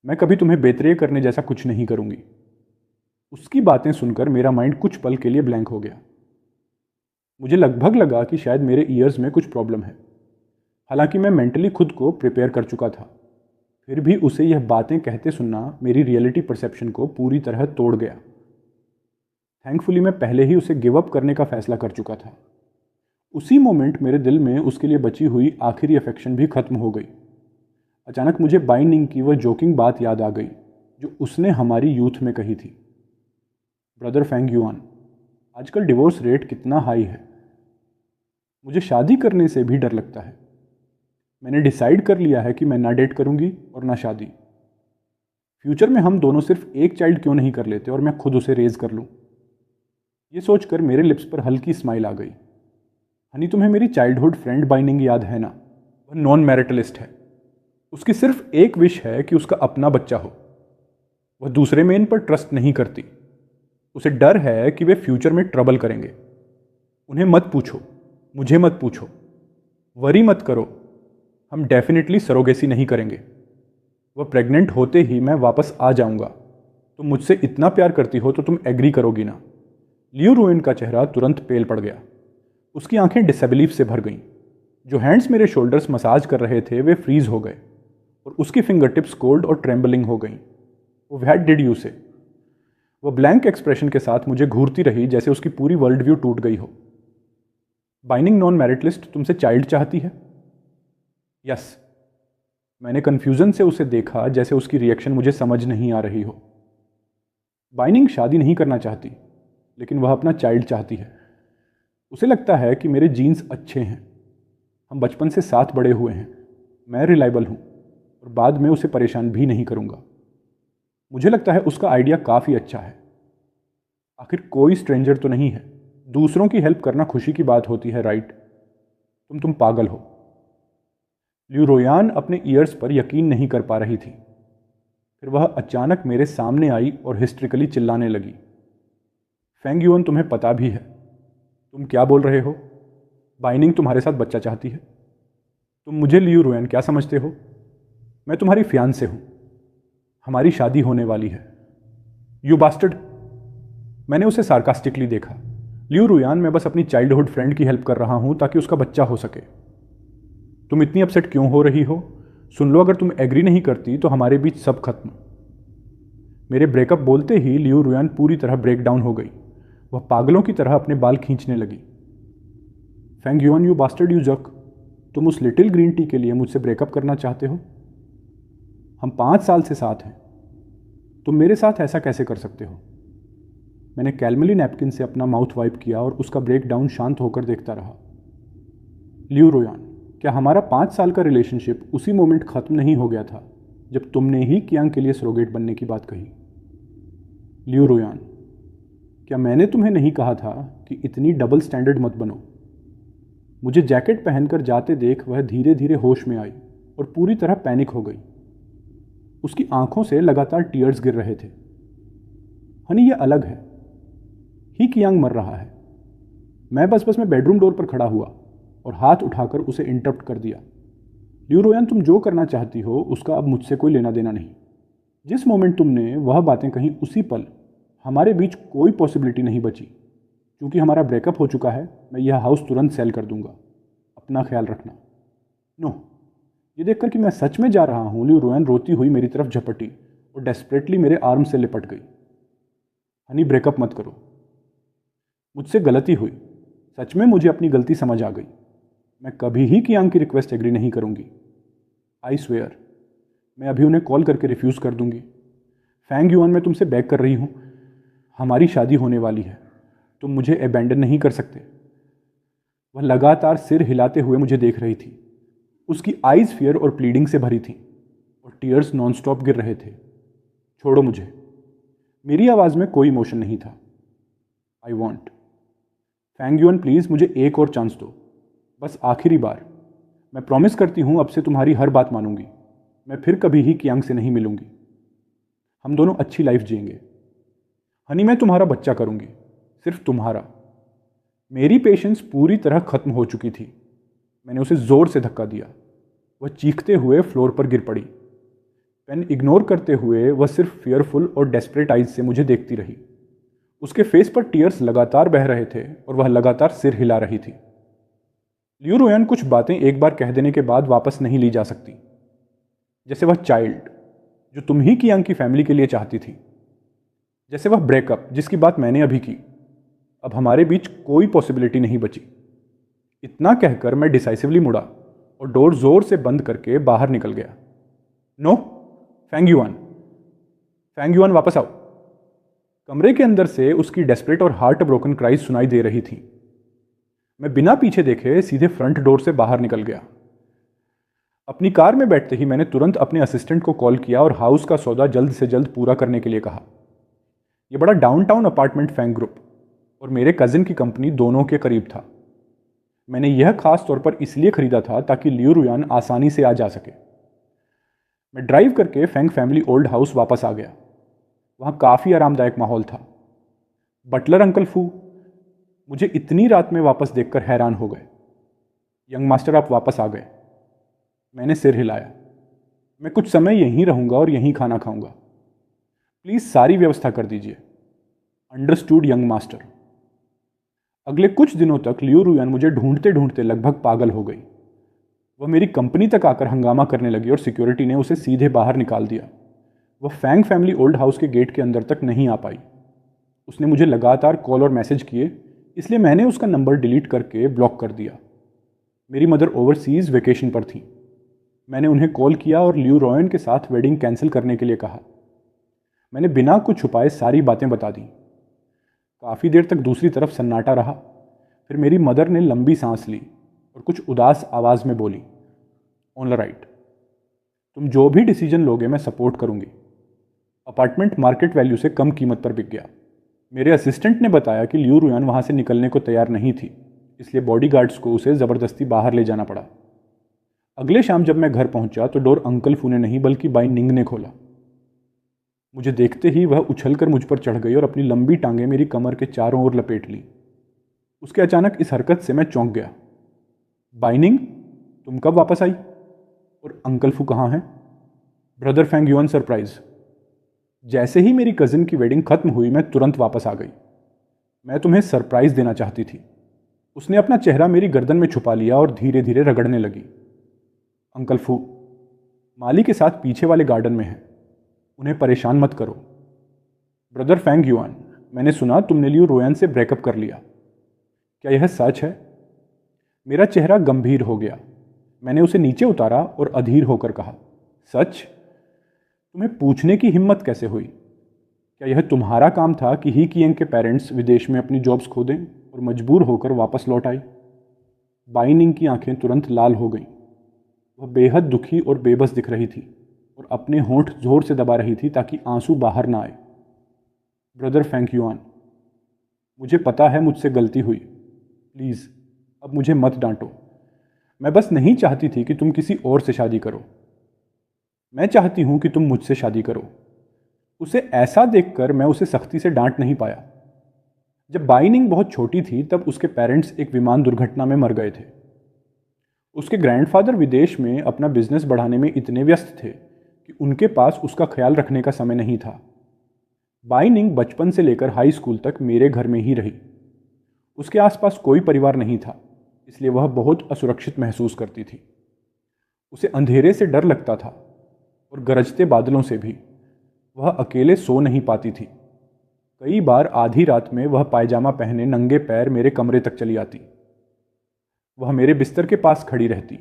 मैं कभी तुम्हें बेतरिया करने जैसा कुछ नहीं करूंगी। उसकी बातें सुनकर मेरा माइंड कुछ पल के लिए ब्लैंक हो गया। मुझे लगभग लगा कि शायद मेरे ईयर्स में कुछ प्रॉब्लम है। हालांकि मैं मेंटली खुद को प्रिपेयर कर चुका था, फिर भी उसे यह बातें कहते सुनना मेरी रियलिटी परसेप्शन को पूरी तरह तोड़ गया। थैंकफुली मैं पहले ही उसे गिव अप करने का फैसला कर चुका था। उसी मोमेंट मेरे दिल में उसके लिए बची हुई आखिरी अफेक्शन भी खत्म हो गई। अचानक मुझे बाइनिंग की वह जोकिंग बात याद आ गई जो उसने हमारी यूथ में कही थी, ब्रदर फेंग युआन, आजकल डिवोर्स रेट कितना हाई है। मुझे शादी करने से भी डर लगता है। मैंने डिसाइड कर लिया है कि मैं ना डेट करूंगी और ना शादी। फ्यूचर में हम दोनों सिर्फ एक चाइल्ड क्यों नहीं कर लेते और मैं खुद उसे रेज कर लूं। ये सोचकर मेरे लिप्स पर हल्की स्माइल आ गई। हनी, तुम्हें मेरी चाइल्डहुड फ्रेंड बाइनिंग याद है ना? वह नॉन मैरिटलिस्ट है। उसकी सिर्फ एक विश है कि उसका अपना बच्चा हो। वह दूसरे मेन पर ट्रस्ट नहीं करती। उसे डर है कि वे फ्यूचर में ट्रबल करेंगे। उन्हें मत पूछो, मुझे मत पूछो, वरी मत करो, हम डेफिनेटली सरोगेसी नहीं करेंगे। वह प्रेग्नेंट होते ही मैं वापस आ जाऊंगा। तुम मुझसे इतना प्यार करती हो तो तुम एग्री करोगी ना? लियू रुयन का चेहरा तुरंत पेल पड़ गया। उसकी आंखें डिसबिलीफ से भर गईं। जो हैंड्स मेरे शोल्डर्स मसाज कर रहे थे वे फ्रीज हो गए और उसकी फिंगर टिप्स कोल्ड और ट्रेम्बलिंग हो गईं। वो व्हाट डिड यू से? वह ब्लैंक एक्सप्रेशन के साथ मुझे घूरती रही जैसे उसकी पूरी वर्ल्ड व्यू टूट गई हो। बाइनिंग नॉन मैरिटलिस्ट तुमसे चाइल्ड चाहती है? यस। मैंने कन्फ्यूजन से उसे देखा, जैसे उसकी रिएक्शन मुझे समझ नहीं आ रही हो। बाइनिंग शादी नहीं करना चाहती, लेकिन वह अपना चाइल्ड चाहती है। उसे लगता है कि मेरे जीन्स अच्छे हैं, हम बचपन से साथ बड़े हुए हैं, मैं रिलायबल हूँ और बाद में उसे परेशान भी नहीं करूँगा। मुझे लगता है उसका आइडिया काफ़ी अच्छा है। आखिर कोई स्ट्रेंजर तो नहीं है। दूसरों की हेल्प करना खुशी की बात होती है, राइट? तुम पागल हो। लियू रोयान अपने ईयर्स पर यकीन नहीं कर पा रही थी। फिर वह अचानक मेरे सामने आई और हिस्ट्रिकली चिल्लाने लगी, फेंग युएन, तुम्हें पता भी है तुम क्या बोल रहे हो? बाइनिंग तुम्हारे साथ बच्चा चाहती है। तुम मुझे लियू रोयान क्या समझते हो? मैं तुम्हारी फियांसे हूं, हमारी शादी होने वाली है। You bastard! मैंने उसे सार्कास्टिकली देखा। लियू रोयान, मैं बस अपनी चाइल्डहुड फ्रेंड की हेल्प कर रहा हूं ताकि उसका बच्चा हो सके। तुम इतनी अपसेट क्यों हो रही हो? सुन लो, अगर तुम एग्री नहीं करती तो हमारे बीच सब खत्म। मेरे ब्रेकअप बोलते ही लियू रोयान पूरी तरह ब्रेक डाउन हो गई। वह पागलों की तरह अपने बाल खींचने लगी। Feng Yuen, you bastard, you jerk! तुम उस लिटिल ग्रीन टी के लिए मुझसे ब्रेकअप करना चाहते हो? हम 5 साल से साथ हैं। तुम मेरे साथ ऐसा कैसे कर सकते हो? मैंने कैलमली नैपकिन से अपना माउथ वाइप किया और उसका ब्रेक डाउन शांत होकर देखता रहा। लियू रोयान, क्या हमारा 5 साल का रिलेशनशिप उसी मोमेंट खत्म नहीं हो गया था जब तुमने ही कियांग के लिए सरोगेट बनने की बात कही? लियू रोयान, क्या मैंने तुम्हें नहीं कहा था कि इतनी डबल स्टैंडर्ड मत बनो? मुझे जैकेट पहनकर जाते देख वह धीरे धीरे होश में आई और पूरी तरह पैनिक हो गई। उसकी आंखों से लगातार टीयर्स गिर रहे थे। हनी, ये अलग है। ही कियांग मर रहा है। मैं बस में बेडरूम डोर पर खड़ा हुआ और हाथ उठाकर उसे इंटरप्ट कर दिया। लियू रोयान, तुम जो करना चाहती हो उसका अब मुझसे कोई लेना देना नहीं। जिस मोमेंट तुमने वह बातें कही उसी पल हमारे बीच कोई पॉसिबिलिटी नहीं बची। क्योंकि हमारा ब्रेकअप हो चुका है, मैं यह हाउस तुरंत सेल कर दूंगा। अपना ख्याल रखना। नो। ये देखकर कि मैं सच में जा रहा हूँ, लियू रोयान रोती हुई मेरी तरफ झपटी और डेस्परेटली मेरे आर्म से लिपट गई। हनी, ब्रेकअप मत करो। मुझसे गलती हुई। सच में मुझे अपनी गलती समझ आ गई। मैं कभी ही कियांग की रिक्वेस्ट एग्री नहीं करूंगी। I swear. मैं अभी उन्हें कॉल करके रिफ्यूज़ कर दूंगी। फेंग युएन, मैं तुमसे बेग कर रही हूँ, हमारी शादी होने वाली है। तुम मुझे अबैंडन नहीं कर सकते। वह लगातार सिर हिलाते हुए मुझे देख रही थी। उसकी आईज फियर और प्लीडिंग से भरी थीं और टीयर्स नॉनस्टॉप गिर रहे थे। छोड़ो मुझे। मेरी आवाज़ में कोई इमोशन नहीं था। I want. Feng Yuen, please मुझे एक और चांस दो, बस आखिरी बार। मैं प्रॉमिस करती हूँ अब से तुम्हारी हर बात मानूंगी। मैं फिर कभी ही कियांग से नहीं मिलूंगी। हम दोनों अच्छी लाइफ जिएंगे। हनी, मैं तुम्हारा बच्चा करूंगी, सिर्फ तुम्हारा। मेरी पेशेंस पूरी तरह खत्म हो चुकी थी। मैंने उसे जोर से धक्का दिया। वह चीखते हुए फ्लोर पर गिर पड़ी। पेन इग्नोर करते हुए वह सिर्फ फियरफुल और डेस्परेट आइज से मुझे देखती रही। उसके फेस पर टीयर्स लगातार बह रहे थे और वह लगातार सिर हिला रही थी। लियू रोयान, कुछ बातें एक बार कह देने के बाद वापस नहीं ली जा सकती। जैसे वह चाइल्ड जो तुम ही कियांग की फैमिली के लिए चाहती थी। जैसे वह ब्रेकअप जिसकी बात मैंने अभी की। अब हमारे बीच कोई पॉसिबिलिटी नहीं बची। इतना कहकर मैं डिसाइसिवली मुड़ा और डोर जोर से बंद करके बाहर निकल गया। No, Feng Yuen, Feng Yuen, वापस आओ। कमरे के अंदर से उसकी डेस्परेट और हार्ट ब्रोकन क्राइज सुनाई दे रही थी। मैं बिना पीछे देखे सीधे फ्रंट डोर से बाहर निकल गया। अपनी कार में बैठते ही मैंने तुरंत अपने असिस्टेंट को कॉल किया और हाउस का सौदा जल्द से जल्द पूरा करने के लिए कहा। यह बड़ा डाउनटाउन अपार्टमेंट फेंग ग्रुप और मेरे कजिन की कंपनी दोनों के करीब था। मैंने यह खास तौर पर इसलिए खरीदा था ताकि लियू रोयान आसानी से आ जा सके। मैं ड्राइव करके फेंग फैमिली ओल्ड हाउस वापस आ गया। वहाँ काफ़ी आरामदायक माहौल था। बटलर अंकल फू मुझे इतनी रात में वापस देखकर हैरान हो गए। यंग मास्टर, आप वापस आ गए। मैंने सिर हिलाया। मैं कुछ समय यहीं रहूँगा और यहीं खाना खाऊंगा। प्लीज़ सारी व्यवस्था कर दीजिए। Understood young master. अगले कुछ दिनों तक लियू रोयान मुझे ढूंढते ढूंढते लगभग पागल हो गई। वह मेरी कंपनी तक आकर हंगामा करने लगी और सिक्योरिटी ने उसे सीधे बाहर निकाल दिया। वह फैंग फैमिली ओल्ड हाउस के गेट के अंदर तक नहीं आ पाई। उसने मुझे लगातार कॉल और मैसेज किए, इसलिए मैंने उसका नंबर डिलीट करके ब्लॉक कर दिया। मेरी मदर ओवरसीज़ वेकेशन पर थी। मैंने उन्हें कॉल किया और लियू रोयान के साथ वेडिंग कैंसिल करने के लिए कहा। मैंने बिना कुछ छुपाए सारी बातें बता दी। काफ़ी देर तक दूसरी तरफ सन्नाटा रहा। फिर मेरी मदर ने लंबी सांस ली और कुछ उदास आवाज़ में बोली, ऑल राइट, तुम जो भी डिसीजन लोगे मैं सपोर्ट करूंगी। अपार्टमेंट मार्केट वैल्यू से कम कीमत पर बिक गया। मेरे असिस्टेंट ने बताया कि लियू रोयान वहाँ से निकलने को तैयार नहीं थी, इसलिए बॉडीगार्ड्स को उसे ज़बरदस्ती बाहर ले जाना पड़ा। अगले शाम जब मैं घर पहुंचा तो डोर अंकल फू ने नहीं बल्कि बाई निंग ने खोला। मुझे देखते ही वह उछलकर मुझ पर चढ़ गई और अपनी लंबी टांगें मेरी कमर के चारों ओर लपेट ली। उसके अचानक इस हरकत से मैं चौंक गया। बाइनिंग, तुम कब वापस आई? और अंकल फू कहाँ हैं? Brother Feng yuan surprise. जैसे ही मेरी कजिन की वेडिंग खत्म हुई मैं तुरंत वापस आ गई। मैं तुम्हें सरप्राइज देना चाहती थी। उसने अपना चेहरा मेरी गर्दन में छुपा लिया और धीरे धीरे रगड़ने लगी। अंकल फू, माली के साथ पीछे वाले गार्डन में है, उन्हें परेशान मत करो। ब्रदर फेंग युआन, मैंने सुना तुमने लियू रोयान से ब्रेकअप कर लिया, क्या यह सच है? मेरा चेहरा गंभीर हो गया। मैंने उसे नीचे उतारा और अधीर होकर कहा, सच? तुम्हें पूछने की हिम्मत कैसे हुई? क्या यह तुम्हारा काम था कि ही कियंग के पेरेंट्स विदेश में अपनी जॉब्स खो दें और मजबूर होकर वापस लौट आई? बाइनिंग की आंखें तुरंत लाल हो गईं। वह बेहद दुखी और बेबस दिख रही थी और अपने होंठ जोर से दबा रही थी ताकि आंसू बाहर ना आए। ब्रदर फेंग युआन, मुझे पता है मुझसे गलती हुई, प्लीज़ अब मुझे मत डांटो। मैं बस नहीं चाहती थी कि तुम किसी और से शादी करो। मैं चाहती हूं कि तुम मुझसे शादी करो। उसे ऐसा देखकर मैं उसे सख्ती से डांट नहीं पाया। जब बाइनिंग बहुत छोटी थी तब उसके पेरेंट्स एक विमान दुर्घटना में मर गए थे। उसके ग्रैंडफादर विदेश में अपना बिजनेस बढ़ाने में इतने व्यस्त थे कि उनके पास उसका ख्याल रखने का समय नहीं था। बाइनिंग बचपन से लेकर हाई स्कूल तक मेरे घर में ही रही। उसके आसपास कोई परिवार नहीं था, इसलिए वह बहुत असुरक्षित महसूस करती थी। उसे अंधेरे से डर लगता था और गरजते बादलों से भी। वह अकेले सो नहीं पाती थी। कई बार आधी रात में वह पायजामा पहने नंगे पैर मेरे कमरे तक चली आती। वह मेरे बिस्तर के पास खड़ी रहती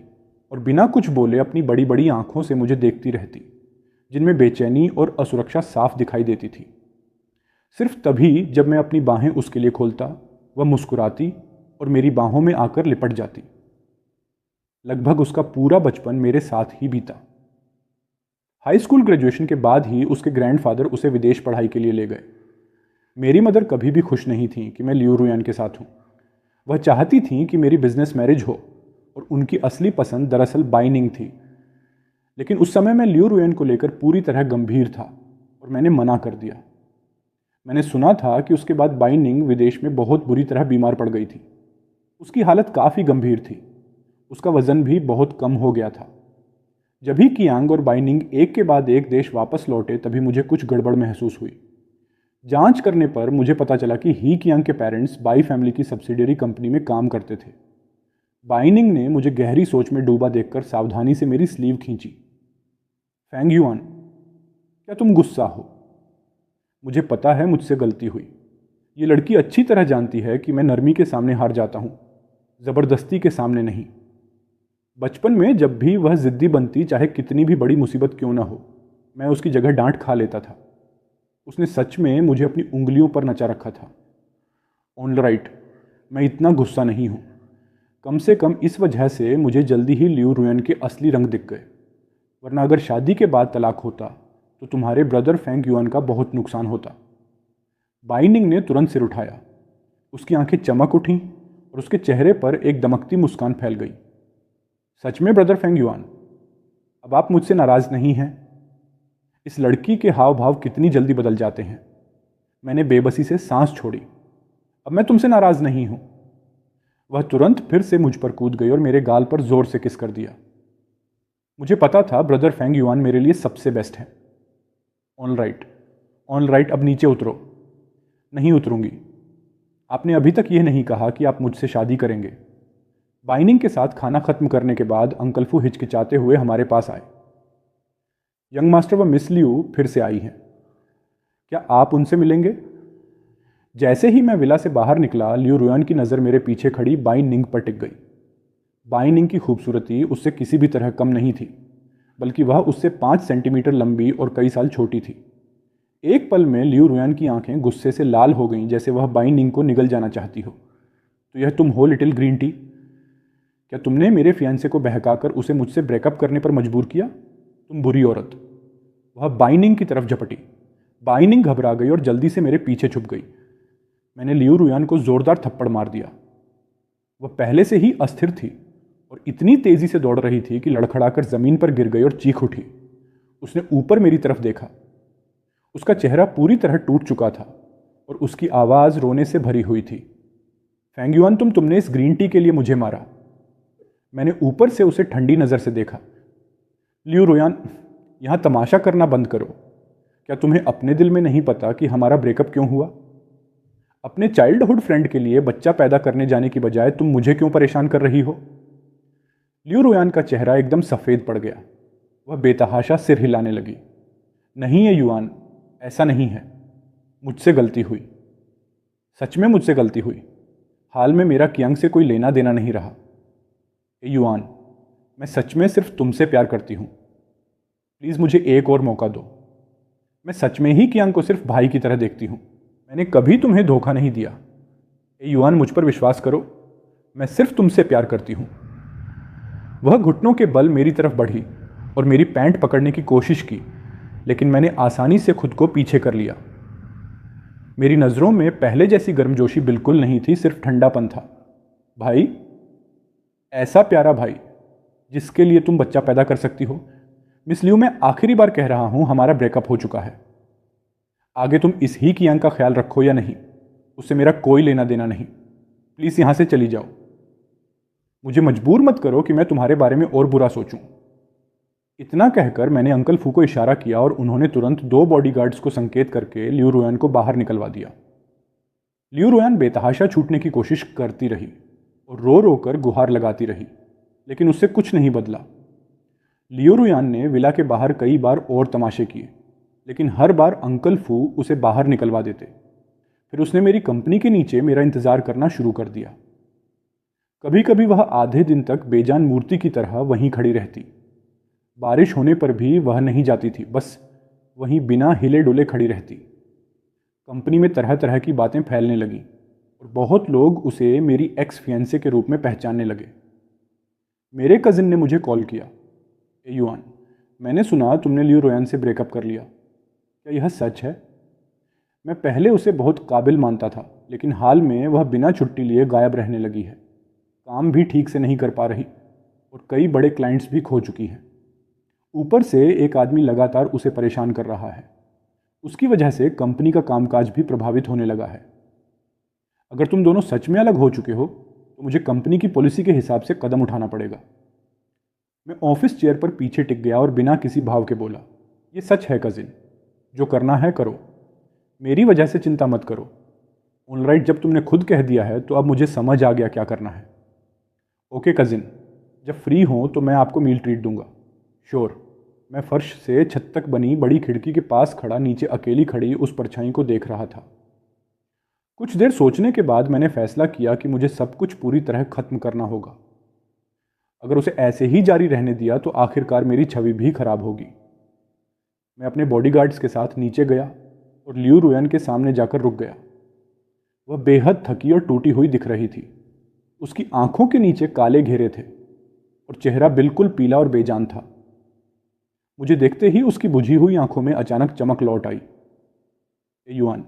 और बिना कुछ बोले अपनी बड़ी बड़ी आंखों से मुझे देखती रहती, जिनमें बेचैनी और असुरक्षा साफ दिखाई देती थी। सिर्फ तभी जब मैं अपनी बाहें उसके लिए खोलता, वह मुस्कुराती और मेरी बाहों में आकर लिपट जाती। लगभग उसका पूरा बचपन मेरे साथ ही बीता। हाई स्कूल ग्रेजुएशन के बाद ही उसके ग्रैंडफादर उसे विदेश पढ़ाई के लिए ले गए। मेरी मदर कभी भी खुश नहीं थी कि मैं लियू रुयान के साथ हूँ। वह चाहती थी कि मेरी बिजनेस मैरिज हो और उनकी असली पसंद दरअसल बाइनिंग थी। लेकिन उस समय मैं लियू रुयान को लेकर पूरी तरह गंभीर था और मैंने मना कर दिया। मैंने सुना था कि उसके बाद बाइनिंग विदेश में बहुत बुरी तरह बीमार पड़ गई थी। उसकी हालत काफ़ी गंभीर थी। उसका वज़न भी बहुत कम हो गया था। जब ही कियांग और बाइनिंग एक के बाद एक देश वापस लौटे तभी मुझे कुछ गड़बड़ महसूस हुई। जांच करने पर मुझे पता चला कि ही कियांग के पेरेंट्स बाई फैमिली की सब्सिडियरी कंपनी में काम करते थे। बाइनिंग ने मुझे गहरी सोच में डूबा देखकर सावधानी से मेरी स्लीव खींची। फेंग युआन, क्या तुम गुस्सा हो? मुझे पता है मुझसे गलती हुई। ये लड़की अच्छी तरह जानती है कि मैं नरमी के सामने हार जाता हूँ, ज़बरदस्ती के सामने नहीं। बचपन में जब भी वह ज़िद्दी बनती, चाहे कितनी भी बड़ी मुसीबत क्यों ना हो, मैं उसकी जगह डांट खा लेता था। उसने सच में मुझे अपनी उंगलियों पर नचा रखा था। ऑल राइट, मैं इतना गुस्सा नहीं हूँ। कम से कम इस वजह से मुझे जल्दी ही लियू रुयान के असली रंग दिख गए, वरना अगर शादी के बाद तलाक होता तो तुम्हारे ब्रदर फेंग युआन का बहुत नुकसान होता। बाइनिंग ने तुरंत सिर उठाया। उसकी आंखें चमक उठीं और उसके चेहरे पर एक दमकती मुस्कान फैल गई। सच में ब्रदर फेंग युआन, अब आप मुझसे नाराज़ नहीं हैं? इस लड़की के हाव भाव कितनी जल्दी बदल जाते हैं। मैंने बेबसी से सांस छोड़ी। अब मैं तुमसे नाराज़ नहीं हूं। वह तुरंत फिर से मुझ पर कूद गई और मेरे गाल पर जोर से किस कर दिया। मुझे पता था ब्रदर फेंग युआन मेरे लिए सबसे बेस्ट है। ऑल राइट, अब नीचे उतरो। नहीं उतरूंगी। आपने अभी तक यह नहीं कहा कि आप मुझसे शादी करेंगे। बाइनिंग के साथ खाना खत्म करने के बाद अंकल फू हिचकिचाते हुए हमारे पास आए। यंग मास्टर व मिस लियू फिर से आई हैं, क्या आप उनसे मिलेंगे? जैसे ही मैं विला से बाहर निकला, लियू रुयान की नज़र मेरे पीछे खड़ी बाइनिंग पर टिक गई। बाइनिंग की खूबसूरती उससे किसी भी तरह कम नहीं थी, बल्कि वह उससे 5 सेंटीमीटर लंबी और कई साल छोटी थी। एक पल में लियू रुयान की आंखें गुस्से से लाल हो गईं, जैसे वह बाइनिंग को निगल जाना चाहती हो। तो यह तुम हो लिटिल ग्रीन टी? क्या तुमने मेरे फियांसे को बहकाकर उसे मुझसे ब्रेकअप करने पर मजबूर किया? तुम बुरी औरत। वह बाइनिंग की तरफ झपटी। बाइनिंग घबरा गई और जल्दी से मेरे पीछे छुप गई। मैंने लियू रुयान को जोरदार थप्पड़ मार दिया। वह पहले से ही अस्थिर थी और इतनी तेजी से दौड़ रही थी कि लड़खड़ाकर जमीन पर गिर गई और चीख उठी। उसने ऊपर मेरी तरफ देखा। उसका चेहरा पूरी तरह टूट चुका था और उसकी आवाज़ रोने से भरी हुई थी। फेंगयुआन, तुमने इस ग्रीन टी के लिए मुझे मारा। मैंने ऊपर से उसे ठंडी नज़र से देखा। लियू रुयान, यहाँ तमाशा करना बंद करो। क्या तुम्हें अपने दिल में नहीं पता कि हमारा ब्रेकअप क्यों हुआ? अपने चाइल्डहुड फ्रेंड के लिए बच्चा पैदा करने जाने की बजाय तुम मुझे क्यों परेशान कर रही हो? लियू रुयान का चेहरा एकदम सफ़ेद पड़ गया। वह बेतहाशा सिर हिलाने लगी। नहीं है युआन, ऐसा नहीं है। मुझसे गलती हुई, सच में मुझसे गलती हुई। हाल में मेरा कियांग से कोई लेना देना नहीं रहा। युआन, मैं सच में सिर्फ तुमसे प्यार करती हूँ। प्लीज़ मुझे एक और मौका दो। मैं सच में ही कियांग को सिर्फ भाई की तरह देखती हूँ। मैंने कभी तुम्हें धोखा नहीं दिया। युआन, मुझ पर विश्वास करो, मैं सिर्फ तुमसे प्यार करती हूँ। वह घुटनों के बल मेरी तरफ बढ़ी और मेरी पैंट पकड़ने की कोशिश की, लेकिन मैंने आसानी से खुद को पीछे कर लिया। मेरी नज़रों में पहले जैसी गर्मजोशी बिल्कुल नहीं थी, सिर्फ ठंडापन था। भाई? ऐसा प्यारा भाई जिसके लिए तुम बच्चा पैदा कर सकती हो। मिस लियू, मैं आखिरी बार कह रहा हूं, हमारा ब्रेकअप हो चुका है। आगे तुम इस ही कियांग का ख्याल रखो या नहीं, उससे मेरा कोई लेना देना नहीं। प्लीज़ यहां से चली जाओ। मुझे मजबूर मत करो कि मैं तुम्हारे बारे में और बुरा सोचूं। इतना कहकर मैंने अंकल फू को इशारा किया और उन्होंने तुरंत 2 बॉडीगार्ड्स को संकेत करके लियू रुयान को बाहर निकलवा दिया। लियू रुयान बेतहाशा छूटने की कोशिश करती रही और रो रो कर गुहार लगाती रही, लेकिन उससे कुछ नहीं बदला। लियू रुयान ने विला के बाहर कई बार और तमाशे किए, लेकिन हर बार अंकल फू उसे बाहर निकलवा देते। फिर उसने मेरी कंपनी के नीचे मेरा इंतज़ार करना शुरू कर दिया। कभी कभी वह आधे दिन तक बेजान मूर्ति की तरह वहीं खड़ी रहती। बारिश होने पर भी वह नहीं जाती थी, बस वहीं बिना हिले डुले खड़ी रहती। कंपनी में तरह तरह की बातें फैलने लगीं और बहुत लोग उसे मेरी एक्स फियांसे के रूप में पहचानने लगे। मेरे कज़िन ने मुझे कॉल किया। युआन, मैंने सुना तुमने लियू रुयान से ब्रेकअप कर लिया। क्या यह सच है? मैं पहले उसे बहुत काबिल मानता था, लेकिन हाल में वह बिना छुट्टी लिए गायब रहने लगी है। काम भी ठीक से नहीं कर पा रही और कई बड़े क्लाइंट्स भी खो चुकी है। ऊपर से एक आदमी लगातार उसे परेशान कर रहा है। उसकी वजह से कंपनी का कामकाज भी प्रभावित होने लगा है। अगर तुम दोनों सच में अलग हो चुके हो तो मुझे कंपनी की पॉलिसी के हिसाब से कदम उठाना पड़ेगा। मैं ऑफिस चेयर पर पीछे टिक गया और बिना किसी भाव के बोला, ये सच है कजिन, जो करना है करो, मेरी वजह से चिंता मत करो। ऑलराइट, जब तुमने खुद कह दिया है तो अब मुझे समझ आ गया क्या करना है। ओके कजिन, जब फ्री हो तो मैं आपको मील ट्रीट दूंगा। श्योर। मैं फर्श से छत तक बनी बड़ी खिड़की के पास खड़ा नीचे अकेली खड़ी उस परछाई को देख रहा था। कुछ देर सोचने के बाद मैंने फैसला किया कि मुझे सब कुछ पूरी तरह खत्म करना होगा। अगर उसे ऐसे ही जारी रहने दिया तो आखिरकार मेरी छवि भी खराब होगी। मैं अपने बॉडीगार्ड्स के साथ नीचे गया और लियू रुयान के सामने जाकर रुक गया। वह बेहद थकी और टूटी हुई दिख रही थी। उसकी आंखों के नीचे काले घेरे थे और चेहरा बिल्कुल पीला और बेजान था। मुझे देखते ही उसकी बुझी हुई आंखों में अचानक चमक लौट आई। युआन,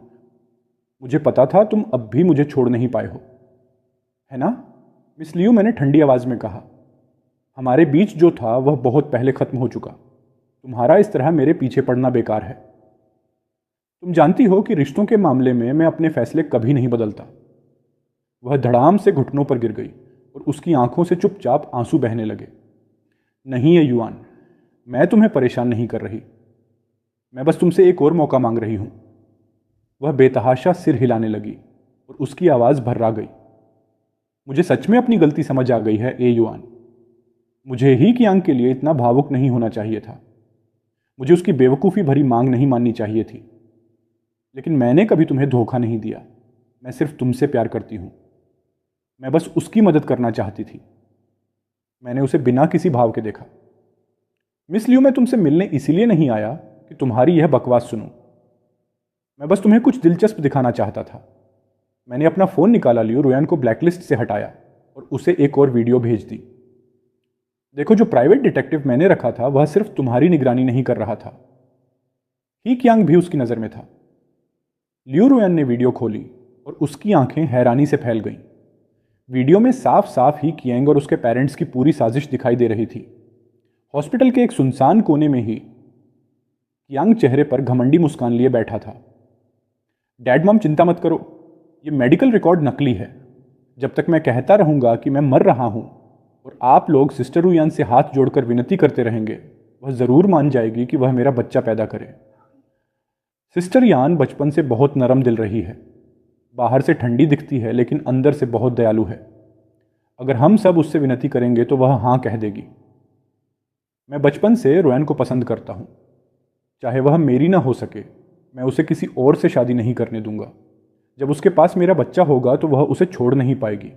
मुझे पता था तुम अब भी मुझे छोड़ नहीं पाए हो, है ना? मिस लियू, मैंने ठंडी आवाज में कहा। हमारे बीच जो था वह बहुत पहले खत्म हो चुका। तुम्हारा इस तरह मेरे पीछे पड़ना बेकार है। तुम जानती हो कि रिश्तों के मामले में मैं अपने फैसले कभी नहीं बदलता। वह धड़ाम से घुटनों पर गिर गई और उसकी आंखों से चुपचाप आंसू बहने लगे। नहीं है युआन, मैं तुम्हें परेशान नहीं कर रही, मैं बस तुमसे एक और मौका मांग रही हूं। वह बेतहाशा सिर हिलाने लगी और उसकी आवाज़ भर्रा गई। मुझे सच में अपनी गलती समझ आ गई है युआन। मुझे ही कियांग के लिए इतना भावुक नहीं होना चाहिए था। मुझे उसकी बेवकूफ़ी भरी मांग नहीं माननी चाहिए थी। लेकिन मैंने कभी तुम्हें धोखा नहीं दिया। मैं सिर्फ तुमसे प्यार करती हूँ। मैं बस उसकी मदद करना चाहती थी। मैंने उसे बिना किसी भाव के देखा। मिस लियू, मैं तुमसे मिलने इसलिए नहीं आया कि तुम्हारी यह बकवास सुनूं। मैं बस तुम्हें कुछ दिलचस्प दिखाना चाहता था। मैंने अपना फ़ोन निकाला, लियू रुयान को ब्लैकलिस्ट से हटाया और उसे एक और वीडियो भेज दी। देखो, जो प्राइवेट डिटेक्टिव मैंने रखा था वह सिर्फ तुम्हारी निगरानी नहीं कर रहा था, ही कियांग भी उसकी नज़र में था। लियू रुयान ने वीडियो खोली और उसकी आंखें हैरानी से फैल गईं। वीडियो में साफ साफ ही कियांग और उसके पेरेंट्स की पूरी साजिश दिखाई दे रही थी। हॉस्पिटल के एक सुनसान कोने में ही कियांग चेहरे पर घमंडी मुस्कान लिए बैठा था। डैड मॉम चिंता मत करो, ये मेडिकल रिकॉर्ड नकली है। जब तक मैं कहता रहूँगा कि मैं मर रहा हूँ और आप लोग सिस्टर रुयान से हाथ जोड़कर विनती करते रहेंगे, वह ज़रूर मान जाएगी कि वह मेरा बच्चा पैदा करे। सिस्टर यान बचपन से बहुत नरम दिल रही है। बाहर से ठंडी दिखती है लेकिन अंदर से बहुत दयालु है। अगर हम सब उससे विनती करेंगे तो वह हाँ कह देगी। मैं बचपन से रोयान को पसंद करता हूँ। चाहे वह मेरी ना हो सके, मैं उसे किसी और से शादी नहीं करने दूंगा। जब उसके पास मेरा बच्चा होगा तो वह उसे छोड़ नहीं पाएगी।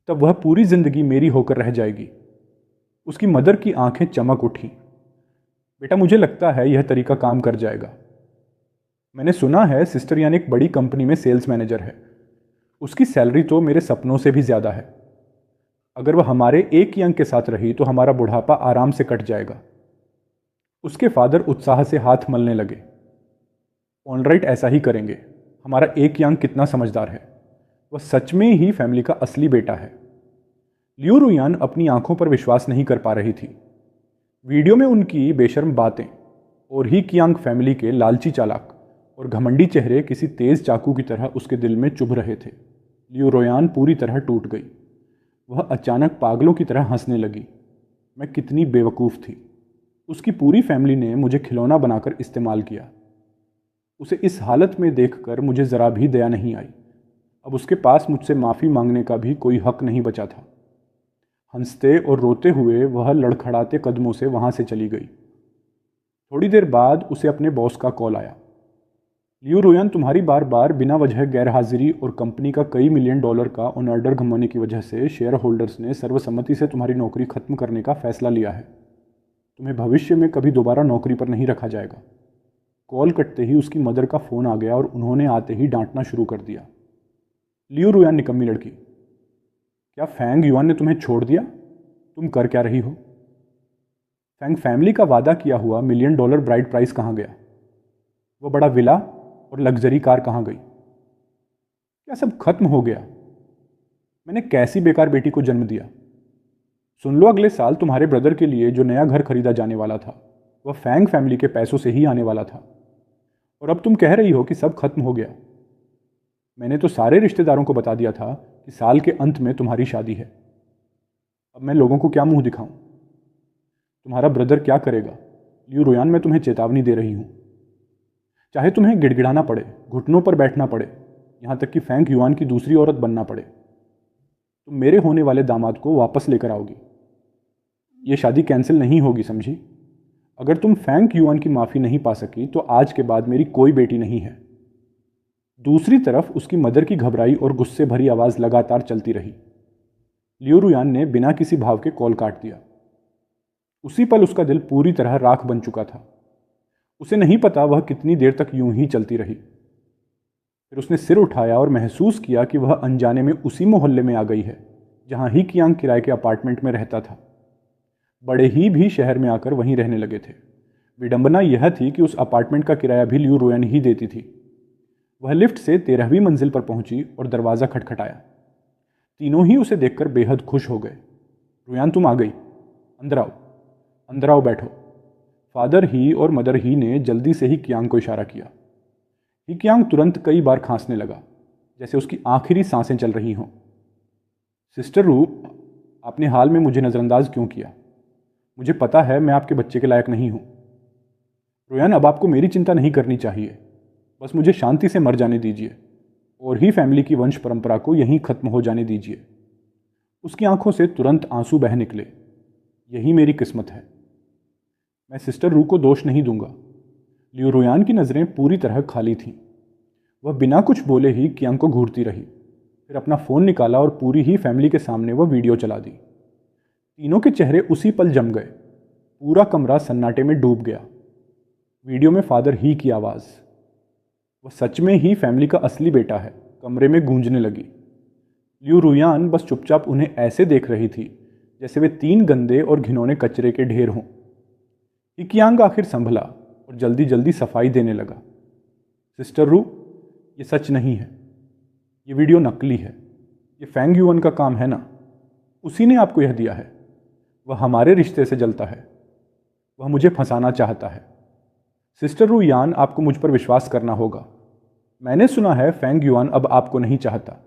तब वह पूरी जिंदगी मेरी होकर रह जाएगी। उसकी मदर की आंखें चमक उठी। बेटा, मुझे लगता है यह तरीका काम कर जाएगा। मैंने सुना है सिस्टर यान एक बड़ी कंपनी में सेल्स मैनेजर है। उसकी सैलरी तो मेरे सपनों से भी ज़्यादा है। अगर वह हमारे एक यंग के साथ रही तो हमारा बुढ़ापा आराम से कट जाएगा। उसके फादर उत्साह से हाथ मलने लगे। ऑलराइट, ऐसा ही करेंगे। हमारा एक यंग कितना समझदार है। वह सच में ही फैमिली का असली बेटा है। लियू रुयान अपनी आंखों पर विश्वास नहीं कर पा रही थी। वीडियो में उनकी बेशर्म बातें और ही कियांग फैमिली के लालची चालाक और घमंडी चेहरे किसी तेज चाकू की तरह उसके दिल में चुभ रहे थे। लियू रुयान पूरी तरह टूट गई। वह अचानक पागलों की तरह हंसने लगी। मैं कितनी बेवकूफ़ थी। उसकी पूरी फैमिली ने मुझे खिलौना बनाकर इस्तेमाल किया। उसे इस हालत में देखकर मुझे ज़रा भी दया नहीं आई। अब उसके पास मुझसे माफ़ी मांगने का भी कोई हक नहीं बचा था। हंसते और रोते हुए वह लड़खड़ाते कदमों से वहाँ से चली गई। थोड़ी देर बाद उसे अपने बॉस का कॉल आया। लियू रुयान, तुम्हारी बार बार बिना वजह गैरहाजिरी और कंपनी का कई मिलियन डॉलर का ऑन ऑर्डर घुमाने की वजह से शेयर होल्डर्स ने सर्वसम्मति से तुम्हारी नौकरी खत्म करने का फैसला लिया है। तुम्हें भविष्य में कभी दोबारा नौकरी पर नहीं रखा जाएगा। कॉल कटते ही उसकी मदर का फ़ोन आ गया और उन्होंने आते ही डांटना शुरू कर दिया। लियू रुयान, निकम्मी लड़की, क्या फैंग युआन ने तुम्हें छोड़ दिया? तुम कर क्या रही हो? फैंग फैमिली का वादा किया हुआ मिलियन डॉलर ब्राइड प्राइस कहाँ गया? वो बड़ा विला और लग्जरी कार कहाँ गई? क्या सब खत्म हो गया? मैंने कैसी बेकार बेटी को जन्म दिया? सुन लो, अगले साल तुम्हारे ब्रदर के लिए जो नया घर खरीदा जाने वाला था वह फैंग फैमिली के पैसों से ही आने वाला था। और अब तुम कह रही हो कि सब खत्म हो गया। मैंने तो सारे रिश्तेदारों को बता दिया था कि साल के अंत में तुम्हारी शादी है। अब मैं लोगों को क्या मुंह दिखाऊं? तुम्हारा ब्रदर क्या करेगा? लियू रुयान, मैं तुम्हें चेतावनी दे रही हूं। चाहे तुम्हें गिड़गिड़ाना पड़े, घुटनों पर बैठना पड़े, यहां तक कि फैंग युआन की दूसरी औरत बनना पड़े, तुम मेरे होने वाले दामाद को वापस लेकर आओगी। यह शादी कैंसिल नहीं होगी, समझी? अगर तुम फैंग युआन की माफ़ी नहीं पा सकी तो आज के बाद मेरी कोई बेटी नहीं है। दूसरी तरफ उसकी मदर की घबराई और गुस्से भरी आवाज़ लगातार चलती रही। लियू रुयान ने बिना किसी भाव के कॉल काट दिया। उसी पल उसका दिल पूरी तरह राख बन चुका था। उसे नहीं पता वह कितनी देर तक यूं ही चलती रही। फिर उसने सिर उठाया और महसूस किया कि वह अनजाने में उसी मोहल्ले में आ गई है जहां ही कियांग किराए के अपार्टमेंट में रहता था। बड़े ही भी शहर में आकर वहीं रहने लगे थे। विडंबना यह थी कि उस अपार्टमेंट का किराया भी लियू रुयान ही देती थी। वह लिफ्ट से 13वीं मंजिल पर पहुंची और दरवाज़ा खटखटाया। तीनों ही उसे देखकर बेहद खुश हो गए। रुयान, तुम आ गई, अंदर आओ, अंदर आओ, बैठो। फादर ही और मदर ही ने जल्दी से ही कियांग को इशारा किया। ही कियांग तुरंत कई बार खांसने लगा, जैसे उसकी आखिरी सांसें चल रही हों। सिस्टर रू, आपने हाल में मुझे नज़रअंदाज क्यों किया? मुझे पता है मैं आपके बच्चे के लायक नहीं हूं। रुयान, अब आपको मेरी चिंता नहीं करनी चाहिए। बस मुझे शांति से मर जाने दीजिए और ही फैमिली की वंश परंपरा को यहीं खत्म हो जाने दीजिए। उसकी आंखों से तुरंत आंसू बह निकले। यही मेरी किस्मत है। मैं सिस्टर रू को दोष नहीं दूंगा। लियू रुयान की नज़रें पूरी तरह खाली थीं। वह बिना कुछ बोले ही कियांग को घूरती रही। फिर अपना फ़ोन निकाला और पूरी ही फैमिली के सामने वह वीडियो चला दी। तीनों के चेहरे उसी पल जम गए। पूरा कमरा सन्नाटे में डूब गया। वीडियो में फादर ही की आवाज़, वह सच में ही फैमिली का असली बेटा है, कमरे में गूंजने लगी। लियू रुयान बस चुपचाप उन्हें ऐसे देख रही थी जैसे वे 3 गंदे और घिनौने कचरे के ढेर हों। कियांग आखिर संभला और जल्दी जल्दी सफाई देने लगा। सिस्टर रू, ये सच नहीं है। ये वीडियो नकली है। कि फेंग युआन का काम है ना, उसी ने आपको यह दिया है। वह हमारे रिश्ते से जलता है, वह मुझे फंसाना चाहता है। सिस्टर रु यान, आपको मुझ पर विश्वास करना होगा। मैंने सुना है फेंग युआन अब आपको नहीं चाहता।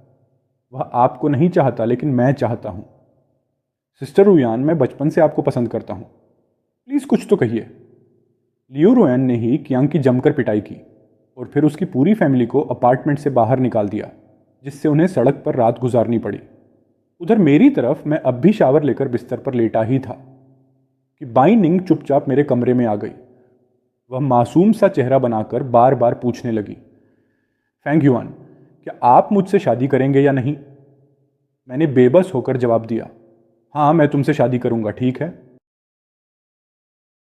वह आपको नहीं चाहता, लेकिन मैं चाहता हूं। सिस्टर रु यान, मैं बचपन से आपको पसंद करता हूं, प्लीज कुछ तो कहिए। लियू रुएन ने ही कियांग की जमकर पिटाई की और फिर उसकी पूरी फैमिली को अपार्टमेंट से बाहर निकाल दिया, जिससे उन्हें सड़क पर रात गुजारनी पड़ी। उधर मेरी तरफ मैं अब भी शावर लेकर बिस्तर पर लेटा ही था कि बाई निंग चुपचाप मेरे कमरे में आ गई। वह मासूम सा चेहरा बनाकर बार बार पूछने लगी, फेंग युआन, क्या आप मुझसे शादी करेंगे या नहीं? मैंने बेबस होकर जवाब दिया, हाँ मैं तुमसे शादी करूंगा, ठीक है।